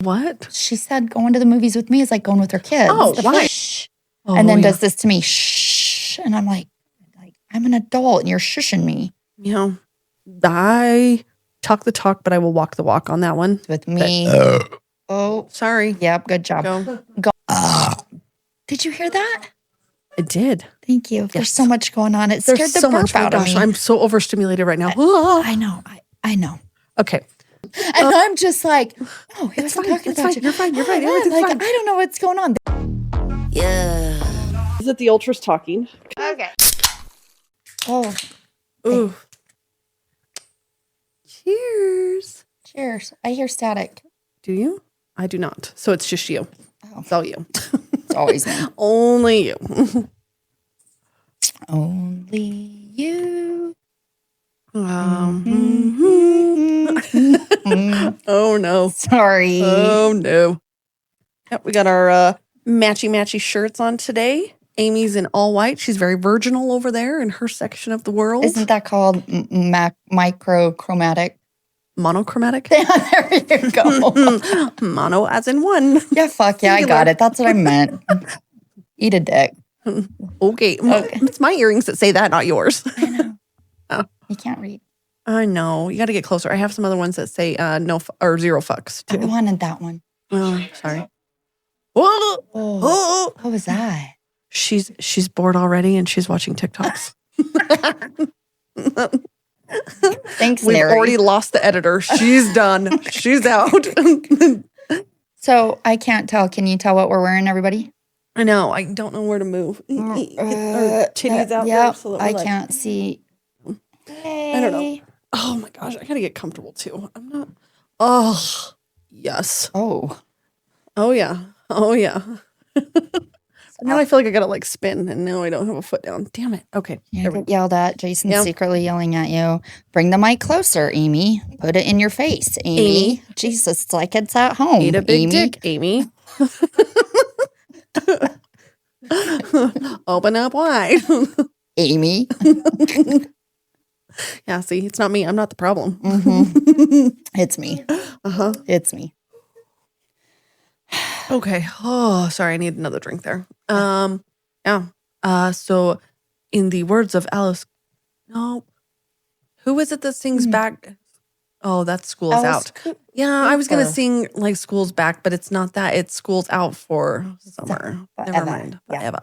What? She said going to the movies with me is like going with her kids. Oh, why? And then does this to me, shh. And I'm like, I'm an adult and you're shushing me. You know, I talk the talk, but I will walk the walk on that one. With me. Oh. Sorry. Yep, good job. Go. Did you hear that? I did. Thank you. Yes. There's so much going on. It scared the burp out of me. I'm so overstimulated right now. I know. I know. Okay. And I'm just like, oh, he wasn't talking about you. You're fine. You're fine. Everything's fine. I don't know what's going on. Yeah. Is it the ultras talking? Okay. Oh. Ooh. Cheers. Cheers. I hear static. Do you? I do not. So it's just you. Oh. It's all you. It's always me. Only you. Only you. Oh, no. Sorry. Oh, no. Yep, we got our matchy shirts on today. Amy's in all white. She's very virginal over there in her section of the world. Isn't that called microchromatic? Monochromatic? There you go. Mono as in one. Yeah, fuck yeah, I got it. That's what I meant. Eat a dick. Okay. It's my earrings that say that, not yours. I know. Oh. You can't read. I know. You got to get closer. I have some other ones that say no or zero fucks, too. I wanted that one. Oh, sorry. Whoa. Oh. What was that? She's bored already and she's watching TikToks. Thanks, We've Mary. already lost the editor. She's done. She's out. So I can't tell. Can you tell what we're wearing, everybody? I know. I don't know where to move. Our titties out there. So that I can't see. Hey. I don't know. Oh my gosh. I got to get comfortable too. I'm not. Oh, yes. Oh. Oh, yeah. Oh, yeah. Now I feel like I got to like spin and now I don't have a foot down. Damn it. Okay. You get yelled at. Jason's secretly yelling at you. Bring the mic closer, Amy. Put it in your face, Amy. Jesus, it's like it's at home. Eat a big dick, Amy. Open up wide. Amy. Yeah, see, it's not me. I'm not the problem. Mm-hmm. It's me. Uh-huh. It's me. Okay. Oh, sorry. I need another drink there. Yeah. So in the words of Alice, no, who is it that sings back? Oh, that's School's Out. Yeah, I was going to sing like School's Back, but it's not that. It's School's Out for summer. Never mind. Forever.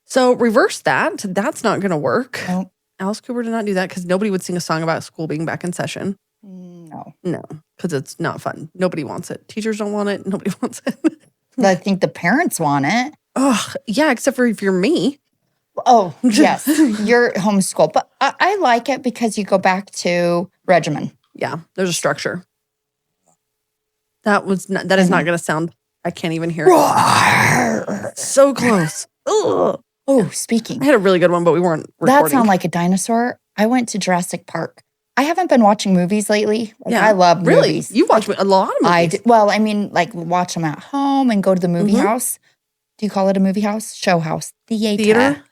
So reverse that. That's not going to work. Nope. Alice Cooper did not do that because nobody would sing a song about school being back in session. No, because it's not fun. Nobody wants it. Teachers don't want it. Nobody wants it. I think the parents want it. Oh, yeah, except for if you're me. Oh, yes. You're homeschooled. But I like it because you go back to regimen. Yeah, there's a structure. That is not going to sound, I can't even hear it. So close. Ugh. Oh, speaking. I had a really good one, but we weren't recording. That sounded like a dinosaur. I went to Jurassic Park. I haven't been watching movies lately. I love movies. You watch a lot of movies. I mean, like watch them at home and go to the movie house. Do you call it a movie house? Show house. Theater.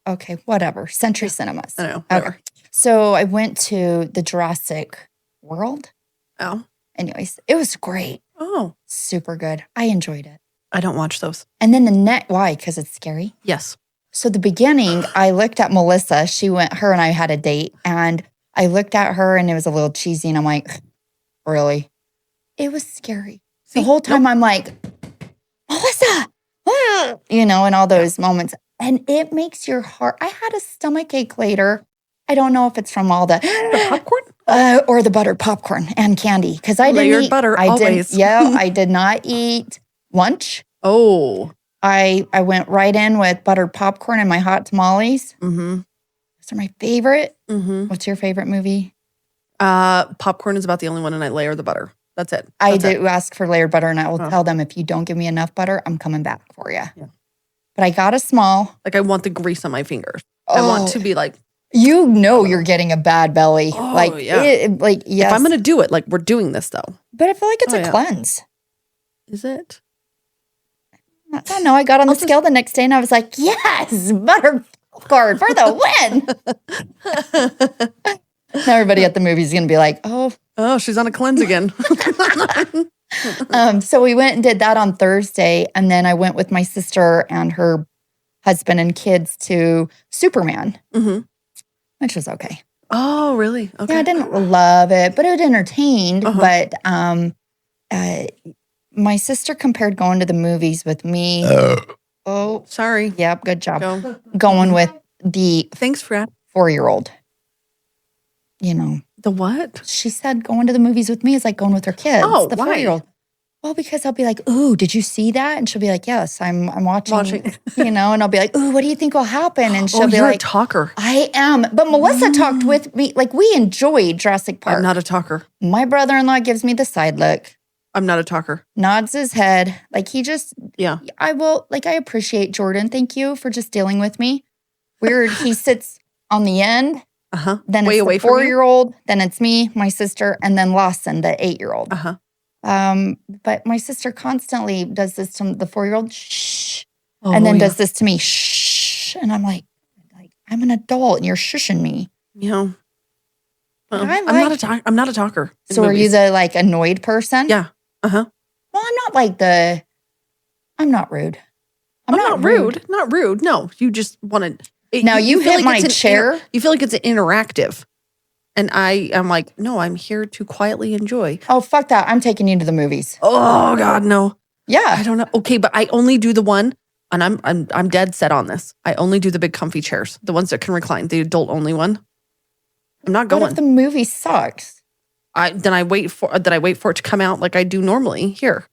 Okay, whatever. Century Cinemas. I know. Okay. So I went to the Jurassic World. Oh. Anyways, it was great. Oh. Super good. I enjoyed it. I don't watch those. And then why? Because it's scary? Yes. So the beginning, I looked at Melissa. Her and I had a date, and I looked at her, and it was a little cheesy, and I'm like, really? It was scary. See, the whole time I'm like, Melissa, and all those moments. And it makes your heart, I had a stomach ache later. I don't know if it's from all the popcorn? Or the buttered popcorn and candy. Because I didn't eat. Butter, always. I did not eat lunch. Oh. I went right in with buttered popcorn and my hot tamales. Mm-hmm. Those are my favorite. Mm-hmm. What's your favorite movie? Popcorn is about the only one, and I layer the butter. That's it. I do ask for layered butter, and I will tell them if you don't give me enough butter, I'm coming back for you. Yeah. But I got a small. Like I want the grease on my fingers. I want to be like. You're getting a bad belly. Oh, yeah. Yes. If I'm going to do it, like we're doing this though. But I feel like it's a cleanse. Is it? I don't know. I got on the scale the next day and I was like, yes, butter popcorn for the win. Now everybody at the movie is going to be like, oh, Oh, she's on a cleanse again. So we went and did that on Thursday. And then I went with my sister and her husband and kids to Superman, which was okay. Oh, really? Okay. Yeah, I didn't love it, but it entertained. But my sister compared going to the movies with me. Oh, sorry. Yep, good job. Going with the Thanks, Fred. 4-year-old. You know. The what? She said going to the movies with me is like going with her kids. Oh, the why? 4-year-old. Well, because I'll be like, ooh, did you see that? And she'll be like, yes, I'm watching. You know, and I'll be like, ooh, what do you think will happen? And she'll be you're like, a talker. I am. But Melissa talked with me. Like, we enjoyed Jurassic Park. I'm not a talker. My brother-in-law gives me the side look. I'm not a talker. Nods his head. Like, he just, I appreciate Jordan. Thank you for just dealing with me. Weird. He sits on the end. Then Way it's away the from you? 4-year-old. Then it's me, my sister, and then Lawson, the 8-year-old. But my sister constantly does this to the 4-year-old, shh, and then does this to me, shh, and I'm like, I'm an adult and you're shushing me. Yeah. I'm not a talker. So are you the like annoyed person? Yeah. Well, I'm not like I'm not rude. I'm not rude. Not rude. No, you just want to. Now you hit my chair. You feel like it's interactive. And I am like, no, I'm here to quietly enjoy. Oh, fuck that. I'm taking you to the movies. Oh, God, no. Yeah. I don't know. Okay, but I only do the one, and I'm dead set on this. I only do the big comfy chairs, the ones that can recline, the adult only one. I'm not going. What if the movie sucks? Then I wait for it to come out like I do normally here.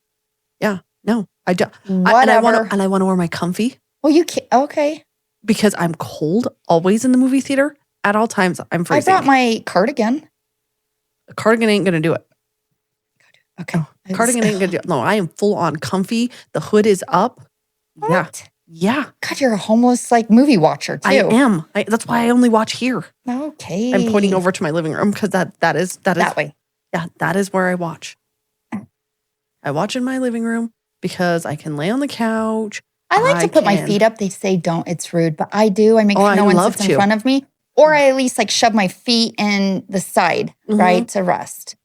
Yeah. No, I don't. Whatever. And I want to wear my comfy. Well, you can't. Okay. Because I'm cold always in the movie theater. At all times, I'm freezing. I brought my cardigan. A cardigan ain't going to do it. Okay. No, cardigan ain't going to do it. No, I am full on comfy. The hood is up. What? Yeah. God, you're a homeless like movie watcher too. I am. That's why I only watch here. Okay. I'm pointing over to my living room because that is that way. Yeah, that is where I watch. I watch in my living room because I can lay on the couch. I like to put my feet up. They say don't. It's rude, but I do. I make sure no one sits in front of me. Or I at least like shove my feet in the side, right, to rest.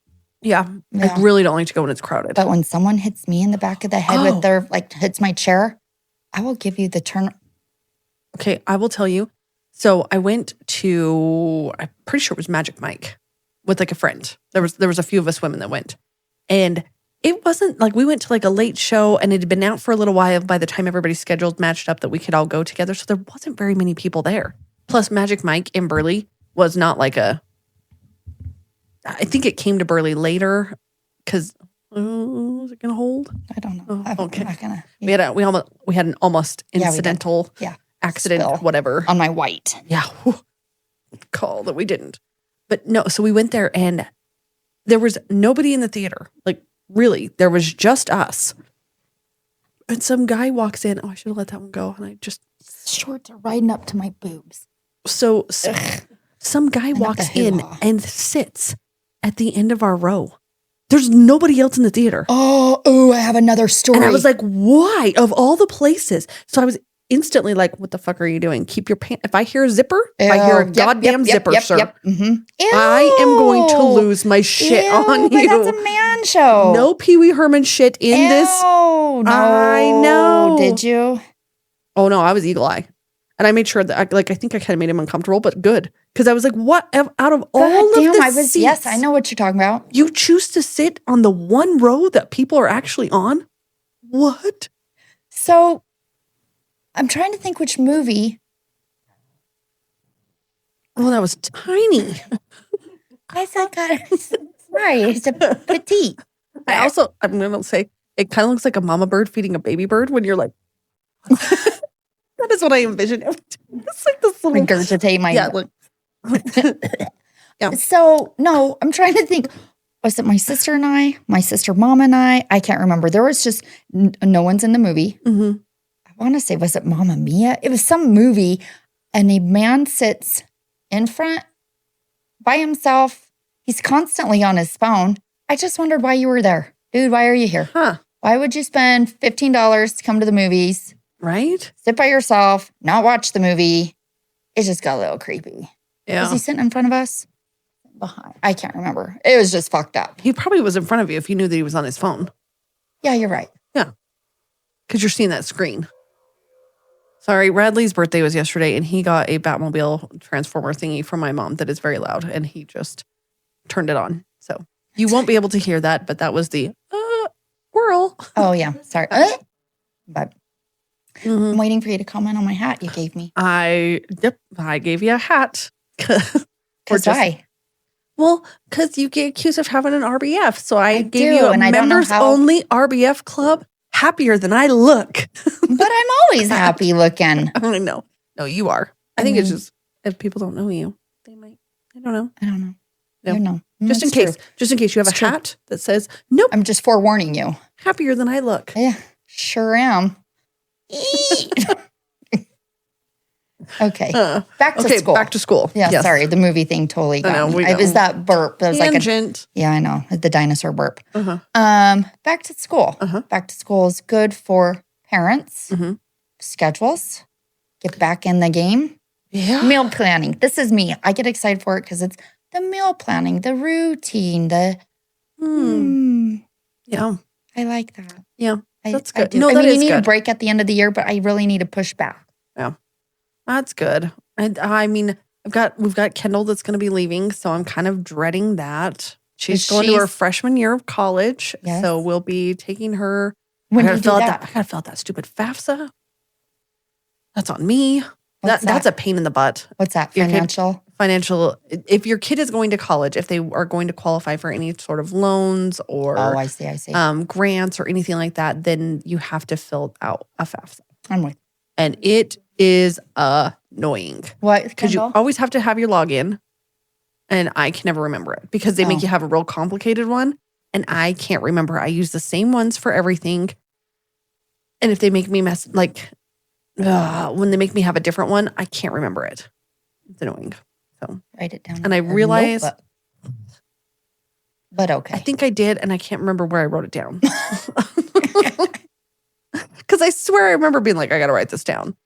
Yeah. I really don't like to go when it's crowded. But when someone hits me in the back of the head with their, like, hits my chair, I will give you the turn. Okay, I will tell you. So I went to, I'm pretty sure it was Magic Mike with like a friend. There was a few of us women that went. And it wasn't like we went to like a late show and it had been out for a little while by the time everybody's scheduled matched up that we could all go together. So there wasn't very many people there. Plus, Magic Mike in Burley was not like I think it came to Burley later because, was it going to hold? I don't know. Okay. I'm not gonna. Yeah. We had an almost incidental accident, spill whatever. On my white. Yeah. Call that we didn't. But no, so we went there and there was nobody in the theater. Like, really, there was just us. And some guy walks in. Oh, I should have let that one go. And I just. Shorts are riding up to my boobs. So some guy walks in and sits at the end of our row. There's nobody else in the theater. Oh, I have another story. And I was like, why? Of all the places. So I was instantly like, what the fuck are you doing? Keep your pants. If I hear a zipper, I hear a goddamn zipper, sir. I am going to lose my shit on you. But that's a man show. No Pee Wee Herman shit in this. No. I know. Did you? Oh, no, I was eagle eye. And I made sure that, I think I kind of made him uncomfortable, but good. Because I was like, what? Out of all of the seats, yes, I know what you're talking about. You choose to sit on the one row that people are actually on? What? So, I'm trying to think which movie. Oh, that was tiny. I thought, sorry, it's a petite. I'm going to say, it kind of looks like a mama bird feeding a baby bird when you're like, that is what I envision. It's like this little regurgitate my. Yeah. Look. Yeah. So no, I'm trying to think. Was it my sister and I? My sister, mom, and I? I can't remember. There was just no one's in the movie. Mm-hmm. I want to say, was it Mamma Mia? It was some movie, and a man sits in front by himself. He's constantly on his phone. I just wondered why you were there, dude. Why are you here? Huh? Why would you spend $15 to come to the movies? Right? Sit by yourself, not watch the movie. It just got a little creepy. Yeah. Was he sitting in front of us? behind. I can't remember. It was just fucked up. He probably was in front of you if you knew that he was on his phone. Yeah, you're right. Yeah. Because you're seeing that screen. Sorry, Radley's birthday was yesterday, and he got a Batmobile Transformer thingy from my mom that is very loud, and he just turned it on. So you won't be able to hear that, but that was the whirl. Oh, yeah. Sorry. But I'm waiting for you to comment on my hat you gave me. I gave you a hat. Because why? Well, because you get accused of having an RBF. So I gave you a and members only RBF club. Happier than I look. But I'm always happy looking. I know. No, you are. I think it's just if people don't know you, they might. I don't know. No. You know. Just in True. case. Just in case you have a hat that says, nope. I'm just forewarning you. Happier than I look. Yeah, sure am. Okay. Back to school. Back to school. Yeah, yes. Sorry. The movie thing totally got me. It was that burp. That was Tangent. Yeah, I know. The dinosaur burp. Back to school. Back to school is good for parents. Schedules. Get back in the game. Yeah. Meal planning. This is me. I get excited for it because it's the meal planning, the routine, Yeah. I like that. Yeah. That's good. No, you need a break at the end of the year, but I really need to push back. Yeah. That's good. I mean, we've got Kendall that's going to be leaving, so I'm kind of dreading that. She's going to her freshman year of college, so we'll be taking her. When do you do that? I gotta fill out that stupid FAFSA. That's on me. That's a pain in the butt. What's that? Financial. If your kid is going to college, if they are going to qualify for any sort of loans or I see. Grants or anything like that, then you have to fill out a FAFSA. I'm with. And it is annoying. What? Because you always have to have your login, and I can never remember it because they make you have a real complicated one, and I can't remember. I use the same ones for everything, and if they make me when they make me have a different one, I can't remember it. It's annoying. So write it down. And I realize, but okay. I think I did, and I can't remember where I wrote it down. Because I swear I remember being like, I got to write this down.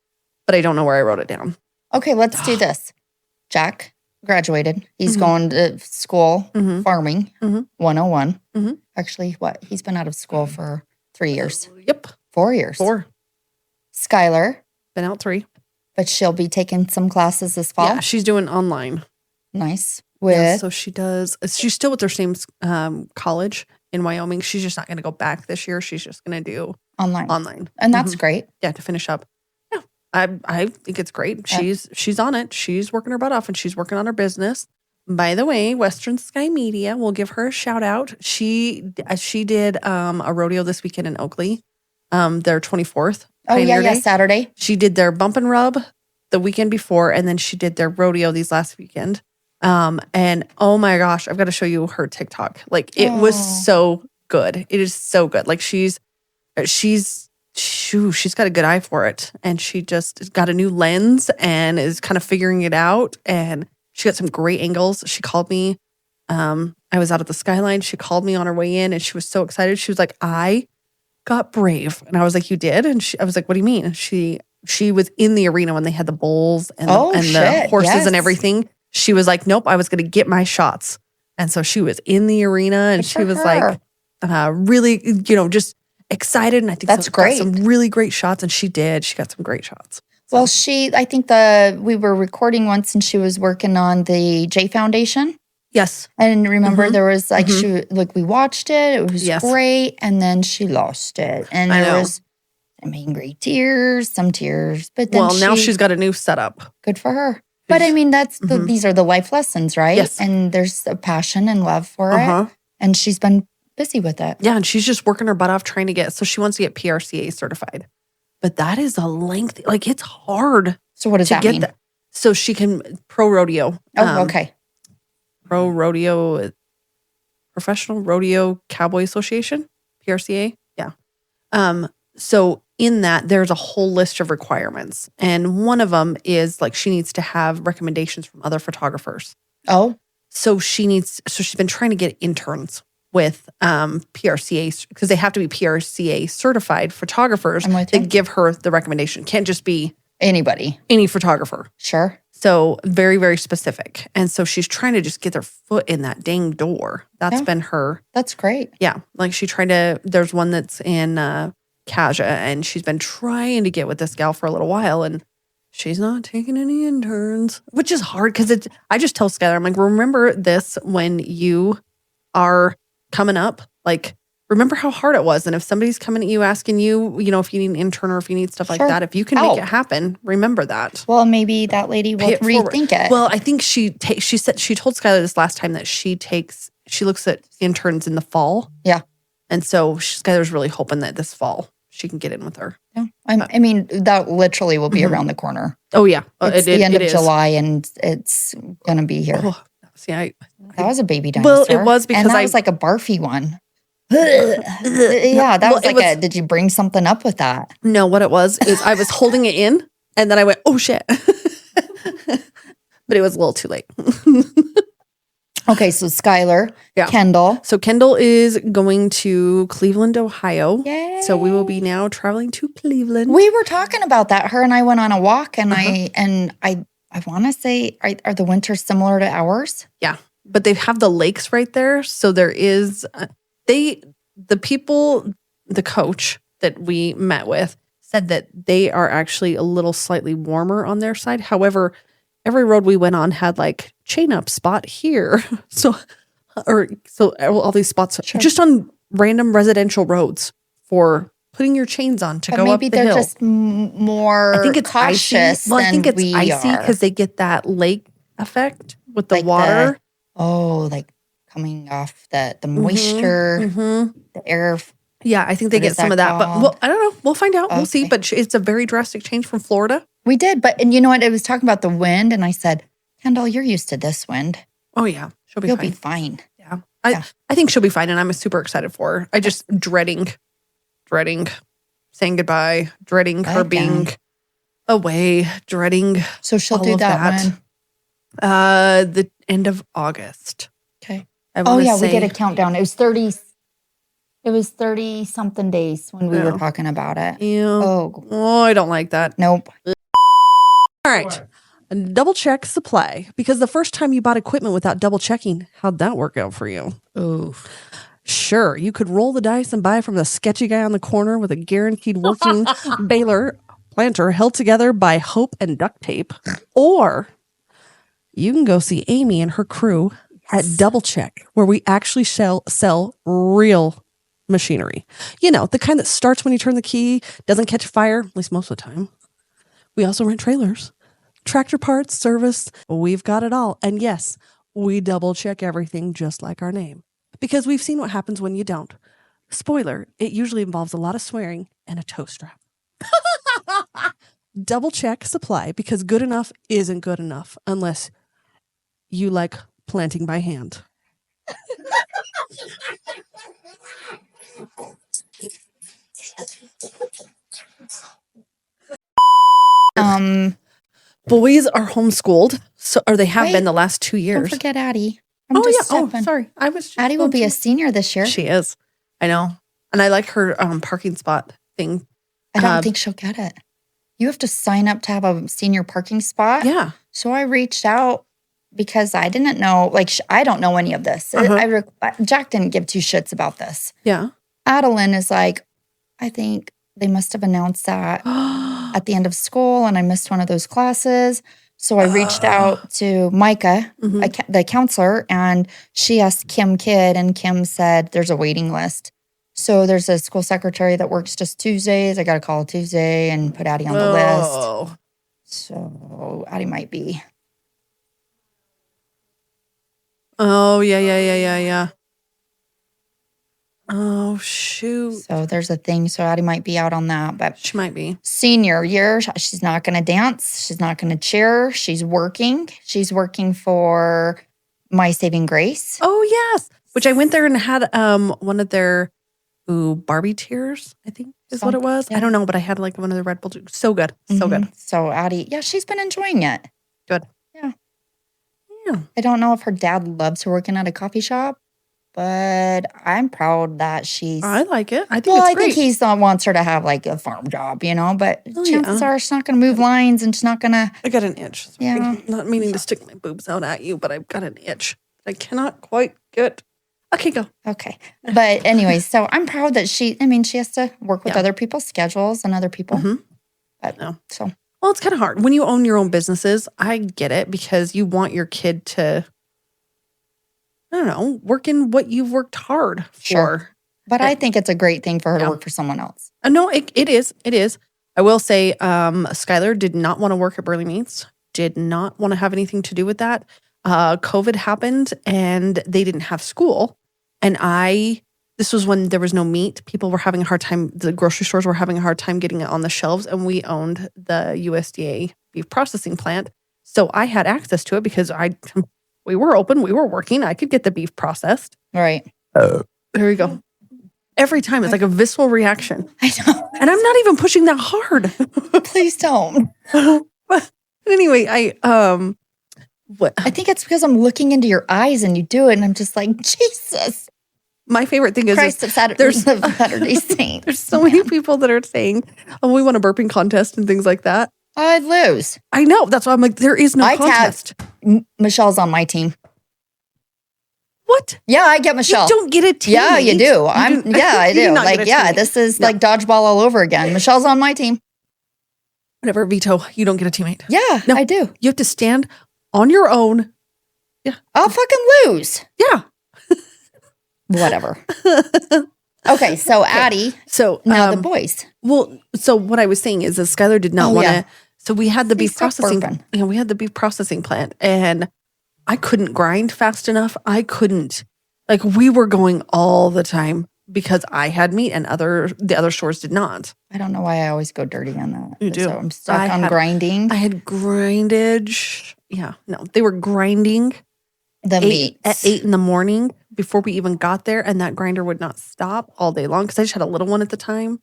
But I don't know where I wrote it down. Okay, let's do this. Jack graduated. He's going to school, farming, 101. Actually, he's been out of school for 3 years. Yep. 4 years. 4. Skylar. Been out 3. But she'll be taking some classes this fall. Yeah, she's doing online. Nice. So she does. She's still with her same college in Wyoming. She's just not going to go back this year. She's just going to do online. And that's great. Yeah, to finish up. Yeah, I think it's great. She's on it. She's working her butt off, and she's working on her business. By the way, Western Sky Media, we'll give her a shout out. She did a rodeo this weekend in Oakley, their 24th. Oh, yeah, Saturday. She did their bump and rub the weekend before, and then she did their rodeo these last weekend. And oh my gosh, I've got to show you her TikTok. Like it was so good. It is so good. Like she's got a good eye for it, and she just got a new lens and is kind of figuring it out. And she got some great angles. She called me. I was out at the skyline. She called me on her way in, and she was so excited. She was like, I got brave. And I was like, you did? And I was like, what do you mean? And she was in the arena when they had the bulls and the horses and everything. She was like, nope, I was going to get my shots. And so she was in the arena, and she was like, really, just excited. And I think that's great. Got some really great shots. And she did. She got some great shots. So. Well, I think we were recording once, and she was working on the J Foundation. Yes. And remember, there was we watched it. It was great. And then she lost it. And there was some angry tears, some tears. But then now she's got a new setup. Good for her. But I mean, these are the life lessons, right? Yes. And there's a passion and love for it. And she's been busy with it. Yeah. And she's just working her butt off trying to she wants to get PRCA certified. But that is a lengthy, it's hard. So what does that mean? So she can pro rodeo. Oh, okay. Pro Rodeo, Professional Rodeo Cowboy Association, PRCA. Yeah. So in that, there's a whole list of requirements. And one of them is she needs to have recommendations from other photographers. Oh. So she's been trying to get interns with PRCA, because they have to be PRCA certified photographers that give her the recommendation. Can't just be anybody, any photographer. Sure. So very, very specific. And so she's trying to just get her foot in that dang door. That's been her. That's great. Yeah. Like she tried to, there's one that's in Kaja, and she's been trying to get with this gal for a little while, and she's not taking any interns, which is hard because I just tell Skylar, I'm like, remember this when you are coming up, like, remember how hard it was. And if somebody's coming at you asking you, if you need an intern or if you need stuff like that, if you can make it happen, remember that. Well, maybe that lady will rethink it. Well, I think she said she told Skylar this last time that she looks at interns in the fall. Yeah. And so Skylar's really hoping that this fall she can get in with her. Yeah. I mean, that literally will be around the corner. Oh, yeah. It's the end of July and it's going to be here. Oh, see, that was a baby dinosaur. Well, it was because and that was like a barfy one. Yeah, that was like did you bring something up with that? No, what it was is I was holding it in and then I went, oh shit. But it was a little too late. Okay, so Skylar, Kendall. So Kendall is going to Cleveland, Ohio. Yay. So we will be now traveling to Cleveland. We were talking about that. Her and I went on a walk and I want to say, are the winters similar to ours? Yeah, but they have the lakes right there. So there is... the coach that we met with said that they are actually a little slightly warmer on their side. However, every road we went on had like chain up spot here. So all these spots just on random residential roads for putting your chains on to go up the hill. Maybe they're just more I think it's cautious icy. Well, I think it's icy because they get that lake effect with the water. Like coming off the moisture, the air. Yeah, I think they get some of that. But I don't know. We'll find out. Okay. We'll see. But it's a very drastic change from Florida. We did. And you know what? I was talking about the wind. And I said, Kendall, you're used to this wind. Oh, yeah. You'll be fine. Yeah. I think she'll be fine. And I'm super excited for her. I just dreading saying goodbye, dreading her being away, dreading. So she'll do that when? The end of August. Okay. We did a countdown. It was 30 something days when we were talking about it. Yeah. Oh, I don't like that. Nope. All right. Double check supply, because the first time you bought equipment without double checking, how'd that work out for you? Oh, sure. You could roll the dice and buy from the sketchy guy on the corner with a guaranteed working baler planter held together by hope and duct tape, or you can go see Amy and her crew at Double Check, where we actually sell real machinery. You know, the kind that starts when you turn the key, doesn't catch fire, at least most of the time. We also rent trailers, tractor parts, service. We've got it all. And yes, we double check everything just like our name, because we've seen what happens when you don't. Spoiler, it usually involves a lot of swearing and a toe strap. Double check supply, because good enough isn't good enough unless you like planting by hand. Boys are homeschooled, or they have been the last 2 years. Don't forget Addie. Sorry. Addie will be a senior this year. She is. I know. And I like her parking spot thing. I don't think she'll get it. You have to sign up to have a senior parking spot. Yeah. So I reached out because I didn't know, I don't know any of this. Jack didn't give two shits about this. Yeah. Adeline is like, I think they must have announced that at the end of school, and I missed one of those classes. So I reached out to Micah, the counselor, and she asked Kim Kidd, and Kim said there's a waiting list. So there's a school secretary that works just Tuesdays. I got to call Tuesday and put Addie on the list. So Addie might be. Oh, yeah. Oh, shoot. So there's a thing. So Addie might be out on that. But she might be. Senior year, she's not going to dance. She's not going to cheer. She's working. She's working for My Saving Grace. Oh, yes. Which I went there and had one of their Barbie tears, I think is what it was. Yeah. I don't know, but I had like one of the Red Bull. So good. So good. So Addie, she's been enjoying it. Good. Yeah. I don't know if her dad loves her working at a coffee shop, but I'm proud that she's. I like it. I think Well, it's I great. think he wants her to have like a farm job, you know, but Oh, chances yeah. are she's not going to move lines and she's not going to. I got an itch. Sorry. Yeah. Not meaning to stick my boobs out at you, but I've got an itch. I cannot quite get. Okay, go. Okay. But anyway, so I'm proud that she has to work with Yeah. other people's schedules and other people. Mhm. But No. so. Well, it's kind of hard. When you own your own businesses, I get it because you want your kid to, I don't know, work in what you've worked hard for. Sure. But I think it's a great thing for her to Yeah. work for someone else. No, it is. It is. I will say Skylar did not want to work at Burley Meats, did not want to have anything to do with that. COVID happened and they didn't have school. And this was when there was no meat. People were having a hard time. The grocery stores were having a hard time getting it on the shelves. And we owned the USDA beef processing plant. So I had access to it because we were open. We were working. I could get the beef processed. Right. There you go. Every time it's like a visceral reaction. I know. And I'm not even pushing that hard. Please don't. But anyway, I think it's because I'm looking into your eyes and you do it. And I'm just like, Jesus. My favorite thing is Christ of Saturday Saint. There's so many people that are saying, "Oh, we want a burping contest and things like that." I'd lose. I know. That's why I'm like, there is no contest. Michelle's on my team. What? Yeah, I get Michelle. You don't get a teammate. Yeah, you do. I do. Like, this is like dodgeball all over again. Michelle's on my team. Whatever, veto. You don't get a teammate. Yeah, No. I do. You have to stand on your own. Yeah. I'll fucking lose. Yeah. Whatever. Okay, so Addie. So now the boys. Well, so what I was saying is that Skylar did not want to. So we had the beef processing. We had the beef processing plant, and I couldn't grind fast enough. I couldn't. Like, we were going all the time because I had meat and the other stores did not. I don't know why I always go dirty on that. You do. So I'm stuck on grinding. I had grindage. Yeah, no, they were grinding the meat at 8 a.m. before we even got there, and that grinder would not stop all day long because I just had a little one at the time.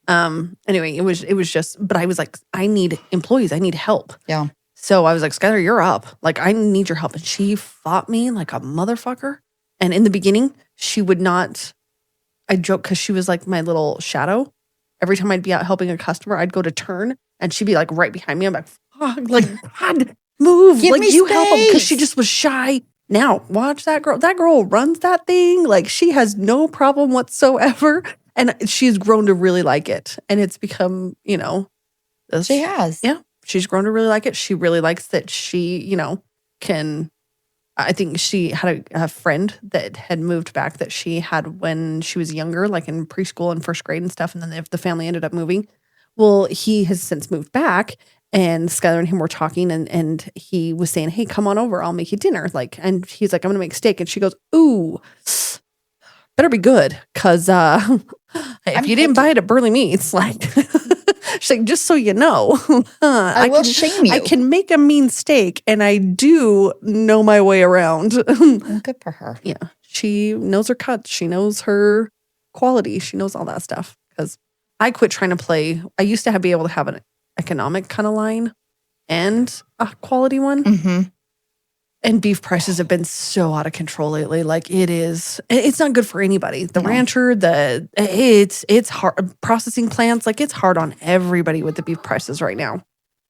Anyway, it was just, but I was like, I need employees. I need help. Yeah. So I was like, Skylar, you're up. Like, I need your help. And she fought me like a motherfucker. And in the beginning, she would not, I joke because she was like my little shadow. Every time I'd be out helping a customer, I'd go to turn and she'd be like right behind me. I'm like, fuck, like, God, move. Give like, me you help them because space. she just was shy. Now, watch that girl. That girl runs that thing. Like, she has no problem whatsoever. And she's grown to really like it. And it's become, she has. Yeah. She's grown to really like it. She really likes that she, can. I think she had a friend that had moved back that she had when she was younger, like in preschool and first grade and stuff. And then the family ended up moving. Well, he has since moved back, and Skylar and him were talking, and he was saying, "Hey, come on over. I'll make you dinner." Like, and he's like, "I'm going to make steak." And she goes, "Ooh, better be good. Cause, if you didn't buy it at Burley Meats, like," she's like, "just so you know, I will shame you. I can make a mean steak, and I do know my way around." Well, good for her. Yeah. She knows her cuts. She knows her quality. She knows all that stuff. Because I quit trying to play. I used to be able to have an economic kind of line and a quality one. Mm-hmm. And beef prices have been so out of control lately. Like, it's not good for anybody. The rancher, it's hard. Processing plants, like, it's hard on everybody with the beef prices right now.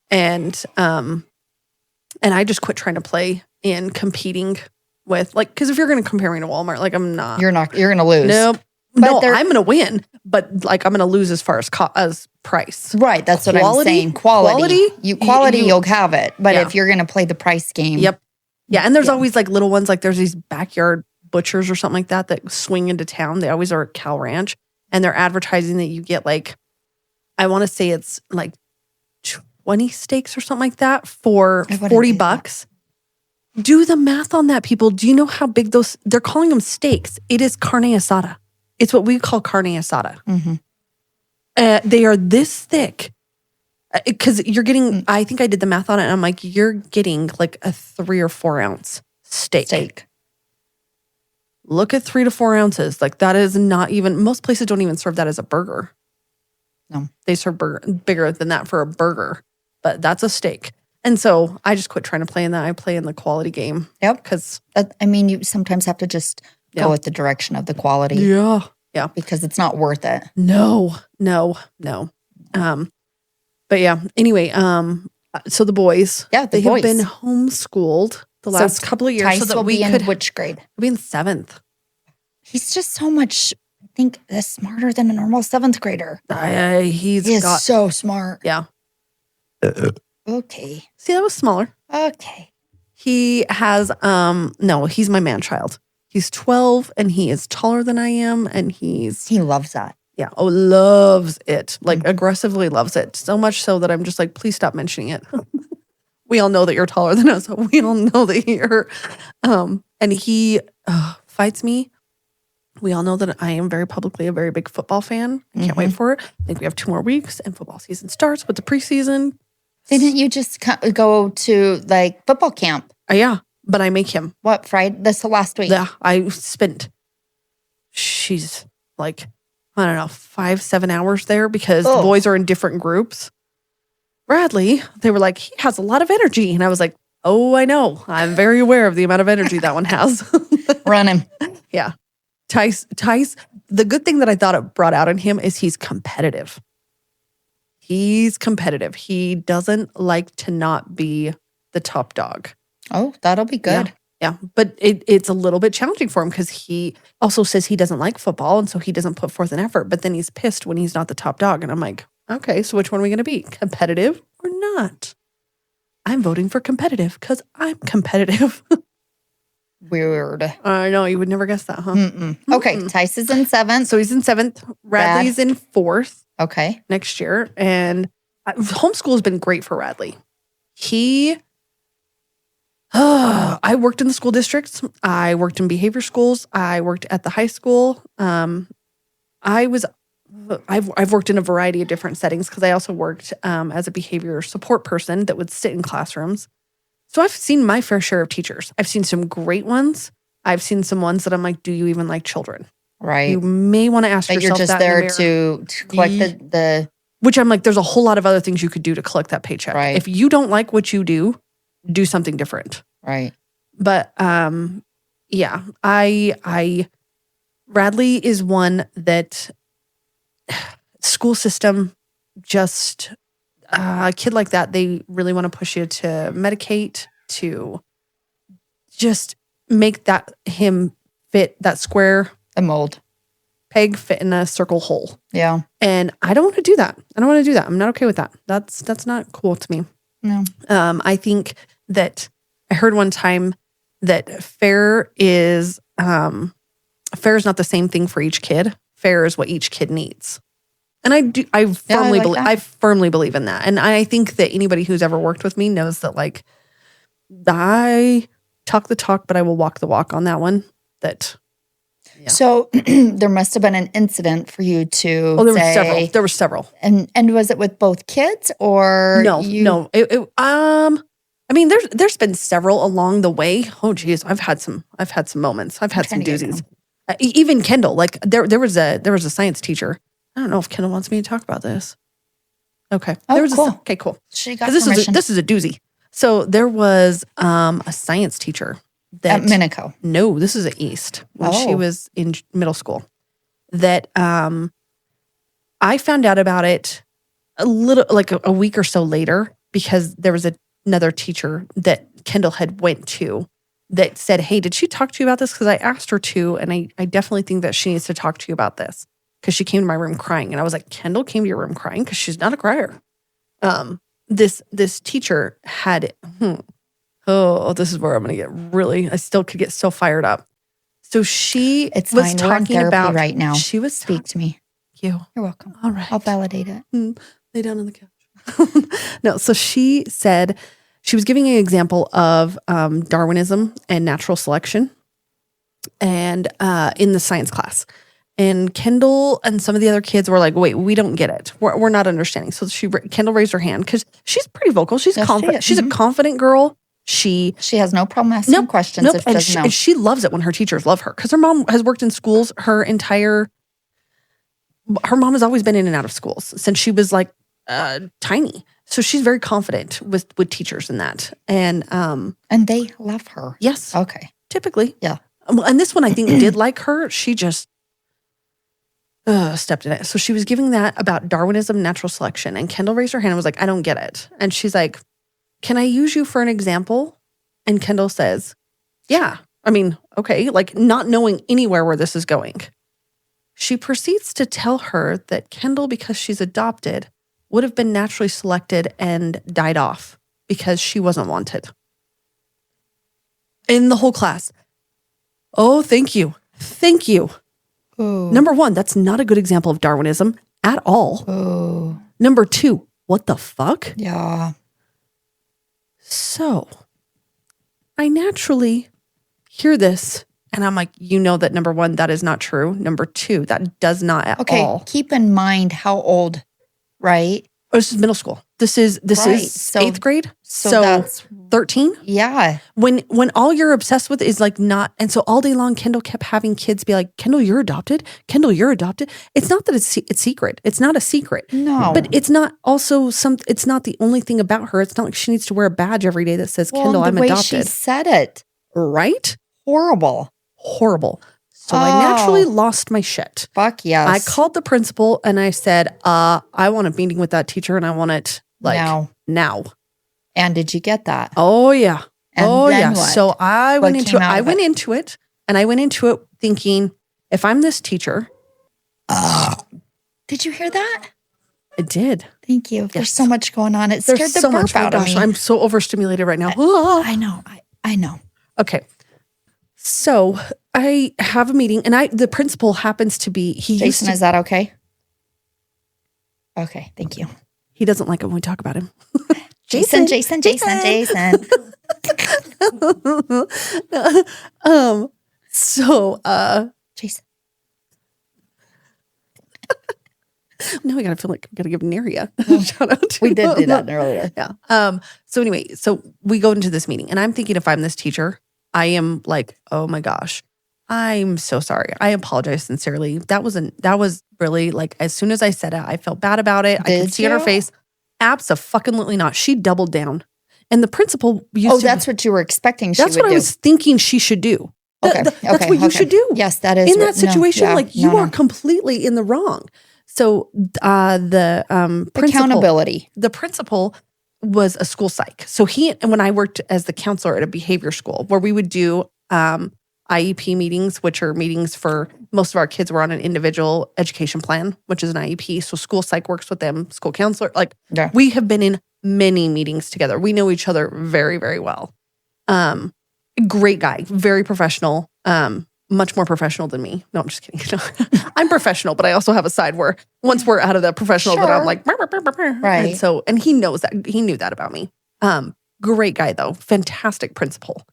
And I just quit trying to play in competing with, like, because if you're going to compare me to Walmart, like, I'm not. You're going to lose. Nope. No, I'm going to win, but like, I'm going to lose as far as price. Right. That's what I'm saying. Quality. You'll have it. But if you're going to play the price game. Yep. Yeah, and there's always like little ones, like there's these backyard butchers or something like that swing into town. They always are at Cal Ranch, and they're advertising that you get like, I want to say it's like 20 steaks or something like that for $40. Do the math on that, people. Do you know how big they're calling them steaks? It is carne asada. It's what we call carne asada. Mm-hmm. They are this thick. Because you're getting, I think I did the math on it, and I'm like, you're getting like a 3 or 4 ounce steak. Look at 3 to 4 ounces. Like, that is not even, most places don't even serve that as a burger. No. They serve bigger than that for a burger, but that's a steak. And so I just quit trying to play in that. I play in the quality game. Yep. Because you sometimes have to just go with the direction of the quality. Yeah. Because it's not worth it. No. But yeah, anyway, so the boys, Yeah, they have been homeschooled the last couple of years. Tice so that will we be could in which grade? Be in 7th. He's just so much, I think, smarter than a normal 7th grader. He is so smart. Yeah. Okay. See, that was smaller. Okay. He has, no, he's my man child. He's 12 and he is taller than I am. And he loves that. Yeah. Oh, loves it. Like aggressively loves it. So much so that I'm just like, please stop mentioning it. We all know that you're taller than us. We all know that you're, and he fights me. We all know that I am very publicly a very big football fan. I can't wait for it. I think we have 2 more weeks and football season starts with the preseason. Didn't you just go to like football camp? Yeah, but I make him. What, Friday? This last week? Yeah, I spent, she's like, I don't know, 5-7 hours there because the boys are in different groups. Bradley, they were like, he has a lot of energy. And I was like, oh, I know. I'm very aware of the amount of energy that one has. Run him. Yeah. Tice, the good thing that I thought it brought out in him is he's competitive. He's competitive. He doesn't like to not be the top dog. Oh, that'll be good. Yeah. But it's a little bit challenging for him because he also says he doesn't like football. And so he doesn't put forth an effort. But then he's pissed when he's not the top dog. And I'm like, okay, so which one are we going to be? Competitive or not? I'm voting for competitive because I'm competitive. Weird. I know. You would never guess that, huh? Okay. Tice is in 7th. So he's in 7th. Radley's in 4th. Okay. Next year. And homeschool has been great for Radley. I worked in the school districts. I worked in behavior schools. I worked at the high school. I've worked in a variety of different settings because I also worked as a behavior support person that would sit in classrooms. So I've seen my fair share of teachers. I've seen some great ones. I've seen some ones that I'm like, do you even like children? Right. You may want to ask yourself you're just that there to collect the... Which I'm like, there's a whole lot of other things you could do to collect that paycheck. Right. If you don't like what you do something different. Right. But yeah, Radley is one that school system just a kid like that, they really want to push you to medicate, to just make him fit that square, a mold peg fit in a circle hole. Yeah. And I don't want to do that. I'm not okay with that. That's not cool to me. No. I think that I heard one time that fair is not the same thing for each kid. Fair is what each kid needs. And I firmly believe in that. And I think that anybody who's ever worked with me knows that, like, I talk the talk, but I will walk the walk on that one. Yeah. So there must have been an incident for you to There were several. And was it with both kids or No. I mean, there's been several along the way. Oh geez, I've had some moments. I've had some doozies. Even Kendall, like there was a science teacher. I don't know if Kendall wants me to talk about this. Okay. Cool. Okay, cool. She got permission. This is a doozy. So there was a science teacher at Minico. No, this is at East when she was in middle school. That I found out about it a week or so later because there was another teacher that Kendall had went to that said, "Hey, did she talk to you about this? Because I asked her to, and I definitely think that she needs to talk to you about this." Because she came to my room crying. And I was like, Kendall came to your room crying? Because she's not a crier. This teacher had, this is where I'm going to get I still could get so fired up. So she was talking about right now. She was Speak to me. Thank you. You're welcome. All right. I'll validate it. Lay down on the couch. No, so she said, she was giving an example of Darwinism and natural selection and in the science class. And Kendall and some of the other kids were like, wait, we don't get it. We're not understanding. So Kendall raised her hand because she's pretty vocal. She's confident. She's a confident girl. She has no problem asking questions if she doesn't know. She loves it when her teachers love her because her mom has worked in schools her mom has always been in and out of schools since she was like tiny. So she's very confident with teachers and that. And they love her. Yes. Okay. Typically. Yeah. And this one I think did like her. She just stepped in it. So she was giving that about Darwinism, natural selection. And Kendall raised her hand and was like, I don't get it. And she's like, can I use you for an example? And Kendall says, yeah. I mean, okay, like not knowing anywhere where this is going. She proceeds to tell her that Kendall, because she's adopted, would have been naturally selected and died off because she wasn't wanted. In the whole class. Oh, thank you. Thank you. Ooh. Number one, that's not a good example of Darwinism at all. Ooh. Number two, what the fuck? Yeah. So I naturally hear this and I'm like, you know that number one, that is not true. Number two, that does not at all. Okay, keep in mind how old, right? Oh, this is middle school. This is So- 8th grade. So So that's 13. yeah. When all you're obsessed with is like not, and so all day long, Kendall kept having kids be like, Kendall, you're adopted. Kendall, you're adopted. It's not that it's secret. It's not a secret. No. But it's not also it's not the only thing about her. It's not like she needs to wear a badge every day that says, Kendall, the I'm way adopted. she said it, Right? horrible. Horrible. So Oh. I naturally lost my shit. Fuck yes. I called the principal and I said, I want a meeting with that teacher and I want it like now. And did you get that? Oh yeah. And oh then yeah. what? So I went What into came it. out I of went it? into it and I went into it thinking, if I'm this teacher, Did you hear that? I did. Thank you. Yes. There's so much going on. It scared There's the so burp much. Oh out of gosh, me. I'm so overstimulated right now. I know. I know. Okay. So I have a meeting and the principal happens to be, Jason, is that okay? Okay, thank you. he doesn't like it when we talk about him. Jason. So Jason. now I gotta feel like I gotta give Neria shout out to We did do him. that earlier. Yeah. So anyway, so we go into this meeting and I'm thinking if I'm this teacher, I am like, oh my gosh, I'm so sorry. I apologize sincerely. That was really like, as soon as I said it, I felt bad about it. I Did could see it in her you? face. Abso-fucking-lutely not. She doubled down. And the principal Oh, that's what you were expecting she that's would what do. I was thinking she should do. Okay. That's what you should do. Yes, that is. In that situation, you no. are completely in the wrong. So the principal, Accountability. the principal was a school psych. So and when I worked as the counselor at a behavior school where we would do IEP meetings, which are meetings for most of our kids were on an individual education plan, which is an IEP. So school psych works with them, school counselor. Like Yeah. we have been in many meetings together. We know each other very, very well. Great guy, very professional, much more professional than me. No, I'm just kidding. I'm professional, but I also have a side where once we're out of the professional, that I'm Sure. like, Right. And he knows that. He knew that about me. Great guy though, fantastic principal.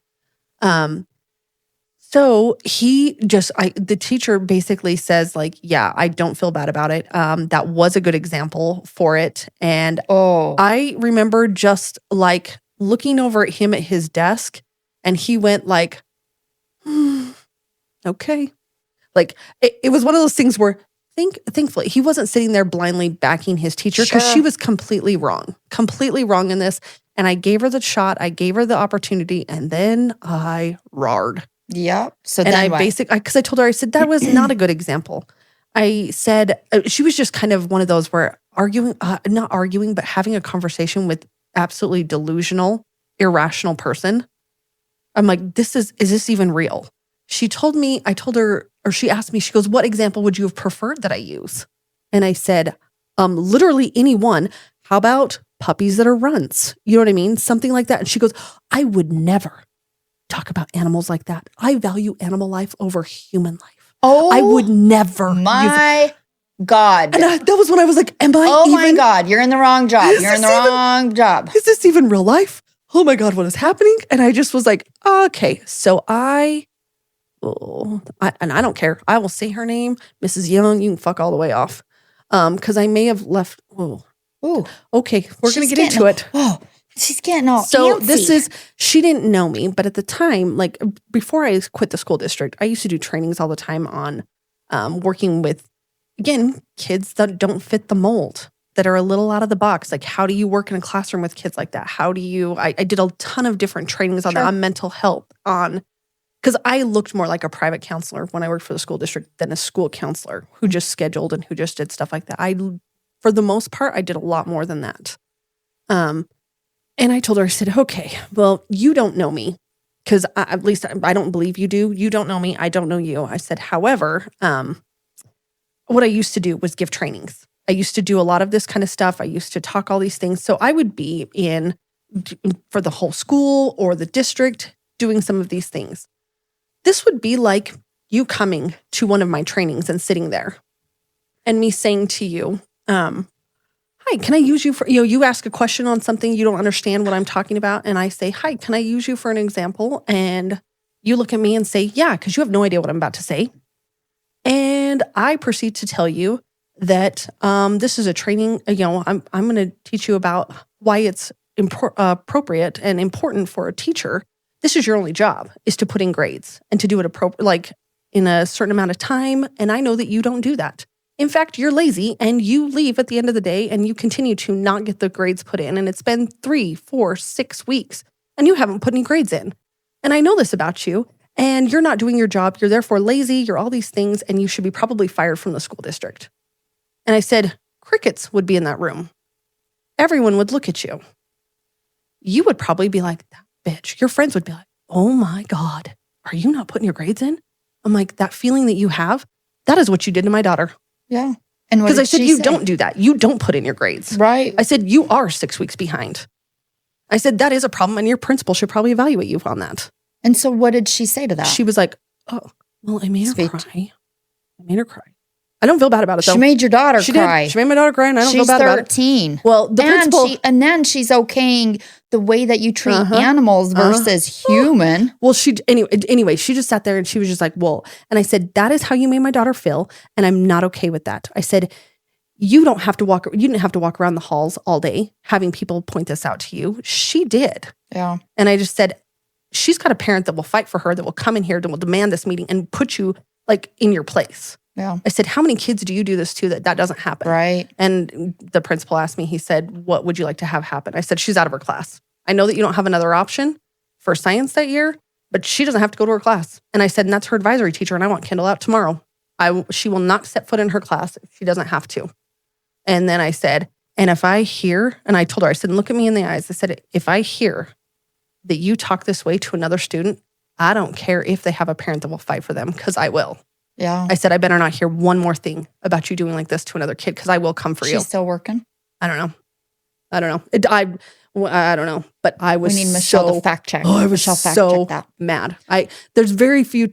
So the teacher basically says like, yeah, I don't feel bad about it. That was a good example for it. And Oh. I remember just like looking over at him at his desk and he went like, okay. Like it was one of those things where thankfully he wasn't sitting there blindly backing his teacher because Sure. she was completely wrong in this. And I gave her the shot, I gave her the opportunity, and then I roared. Yep. So And then what? because I told her, I said, that was not a good example. I said, she was just kind of one of those where not arguing, but having a conversation with absolutely delusional, irrational person. I'm like, is this even real? She told me, she asked me, she goes, what example would you have preferred that I use? And I said, literally any one. How about puppies that are runts? You know what I mean? Something like that. And she goes, I would never talk about animals like that. I value animal life over human life. Oh, I would never. my God. And that was when I was like, am I Oh even? my God. You're in the wrong job. You're in the wrong job. Is this even real life? Oh my God, what is happening? And I just was like, okay. So and I don't care. I will say her name, Mrs. Young. You can fuck all the way off. Because I may have left. Oh, Ooh. okay. We're going She's to get into getting- it. Oh, she's getting all So antsy. she didn't know me, but at the time, like before I quit the school district, I used to do trainings all the time on working with, again, kids that don't fit the mold, that are a little out of the box. Like, how do you work in a classroom with kids like that? How do you, I did a ton of different trainings on that, Sure. on mental health, on because I looked more like a private counselor when I worked for the school district than a school counselor who just scheduled and who just did stuff like that. For the most part, I did a lot more than that. And I told her, I said, okay, well, you don't know me because at least I don't believe you do. You don't know me. I don't know you. I said, however, what I used to do was give trainings. I used to do a lot of this kind of stuff. I used to talk all these things. So I would be in for the whole school or the district doing some of these things. This would be like you coming to one of my trainings and sitting there and me saying to you, hi, can I use you for, you ask a question on something you don't understand what I'm talking about. And I say, hi, can I use you for an example? And you look at me and say, yeah, because you have no idea what I'm about to say. And I proceed to tell you that this is a training, I'm going to teach you about why it's appropriate and important for a teacher. This is your only job, is to put in grades and to do it in a certain amount of time. And I know that you don't do that. In fact, you're lazy and you leave at the end of the day and you continue to not get the grades put in. And it's been 3, 4, 6 weeks and you haven't put any grades in. And I know this about you and you're not doing your job. You're therefore lazy. You're all these things and you should be probably fired from the school district. And I said, crickets would be in that room. Everyone would look at you. You would probably be like, that bitch. Your friends would be like, oh my God, are you not putting your grades in? I'm like, that feeling that you have, that is what you did to my daughter. Yeah. And because I said, you don't do that. You don't put in your grades. Right. I said, you are 6 weeks behind. I said, that is a problem and your principal should probably evaluate you on that. And so what did she say to that? She was like, oh, well, I made her cry. I made her cry. I don't feel bad about it though. She made your daughter cry. She made my daughter cry and I don't feel bad about it. She's 13. Well, the principal. And then she's okaying the way that you treat animals versus human. Well, anyway, she just sat there and she was just like, well, and I said, that is how you made my daughter feel. And I'm not okay with that. I said, you didn't have to walk around the halls all day having people point this out to you. She did. Yeah. And I just said, she's got a parent that will fight for her, that will come in here, that will demand this meeting and put you like in your place. Yeah. I said, how many kids do you do this to that doesn't happen? Right. And the principal asked me, he said, what would you like to have happen? I said, she's out of her class. I know that you don't have another option for science that year, but she doesn't have to go to her class. And I said, and that's her advisory teacher. And I want Kendall out tomorrow. She will not set foot in her class if she doesn't have to. And then I said, and if I hear, and I told her, I said, look at me in the eyes. I said, if I hear that you talk this way to another student, I don't care if they have a parent that will fight for them, because I will. Yeah. I said, I better not hear one more thing about you doing like this to another kid, because I will come for you. She's still working? I don't know. I don't know. But I was we need Michelle to fact check. Oh, I was so that. mad. There's very few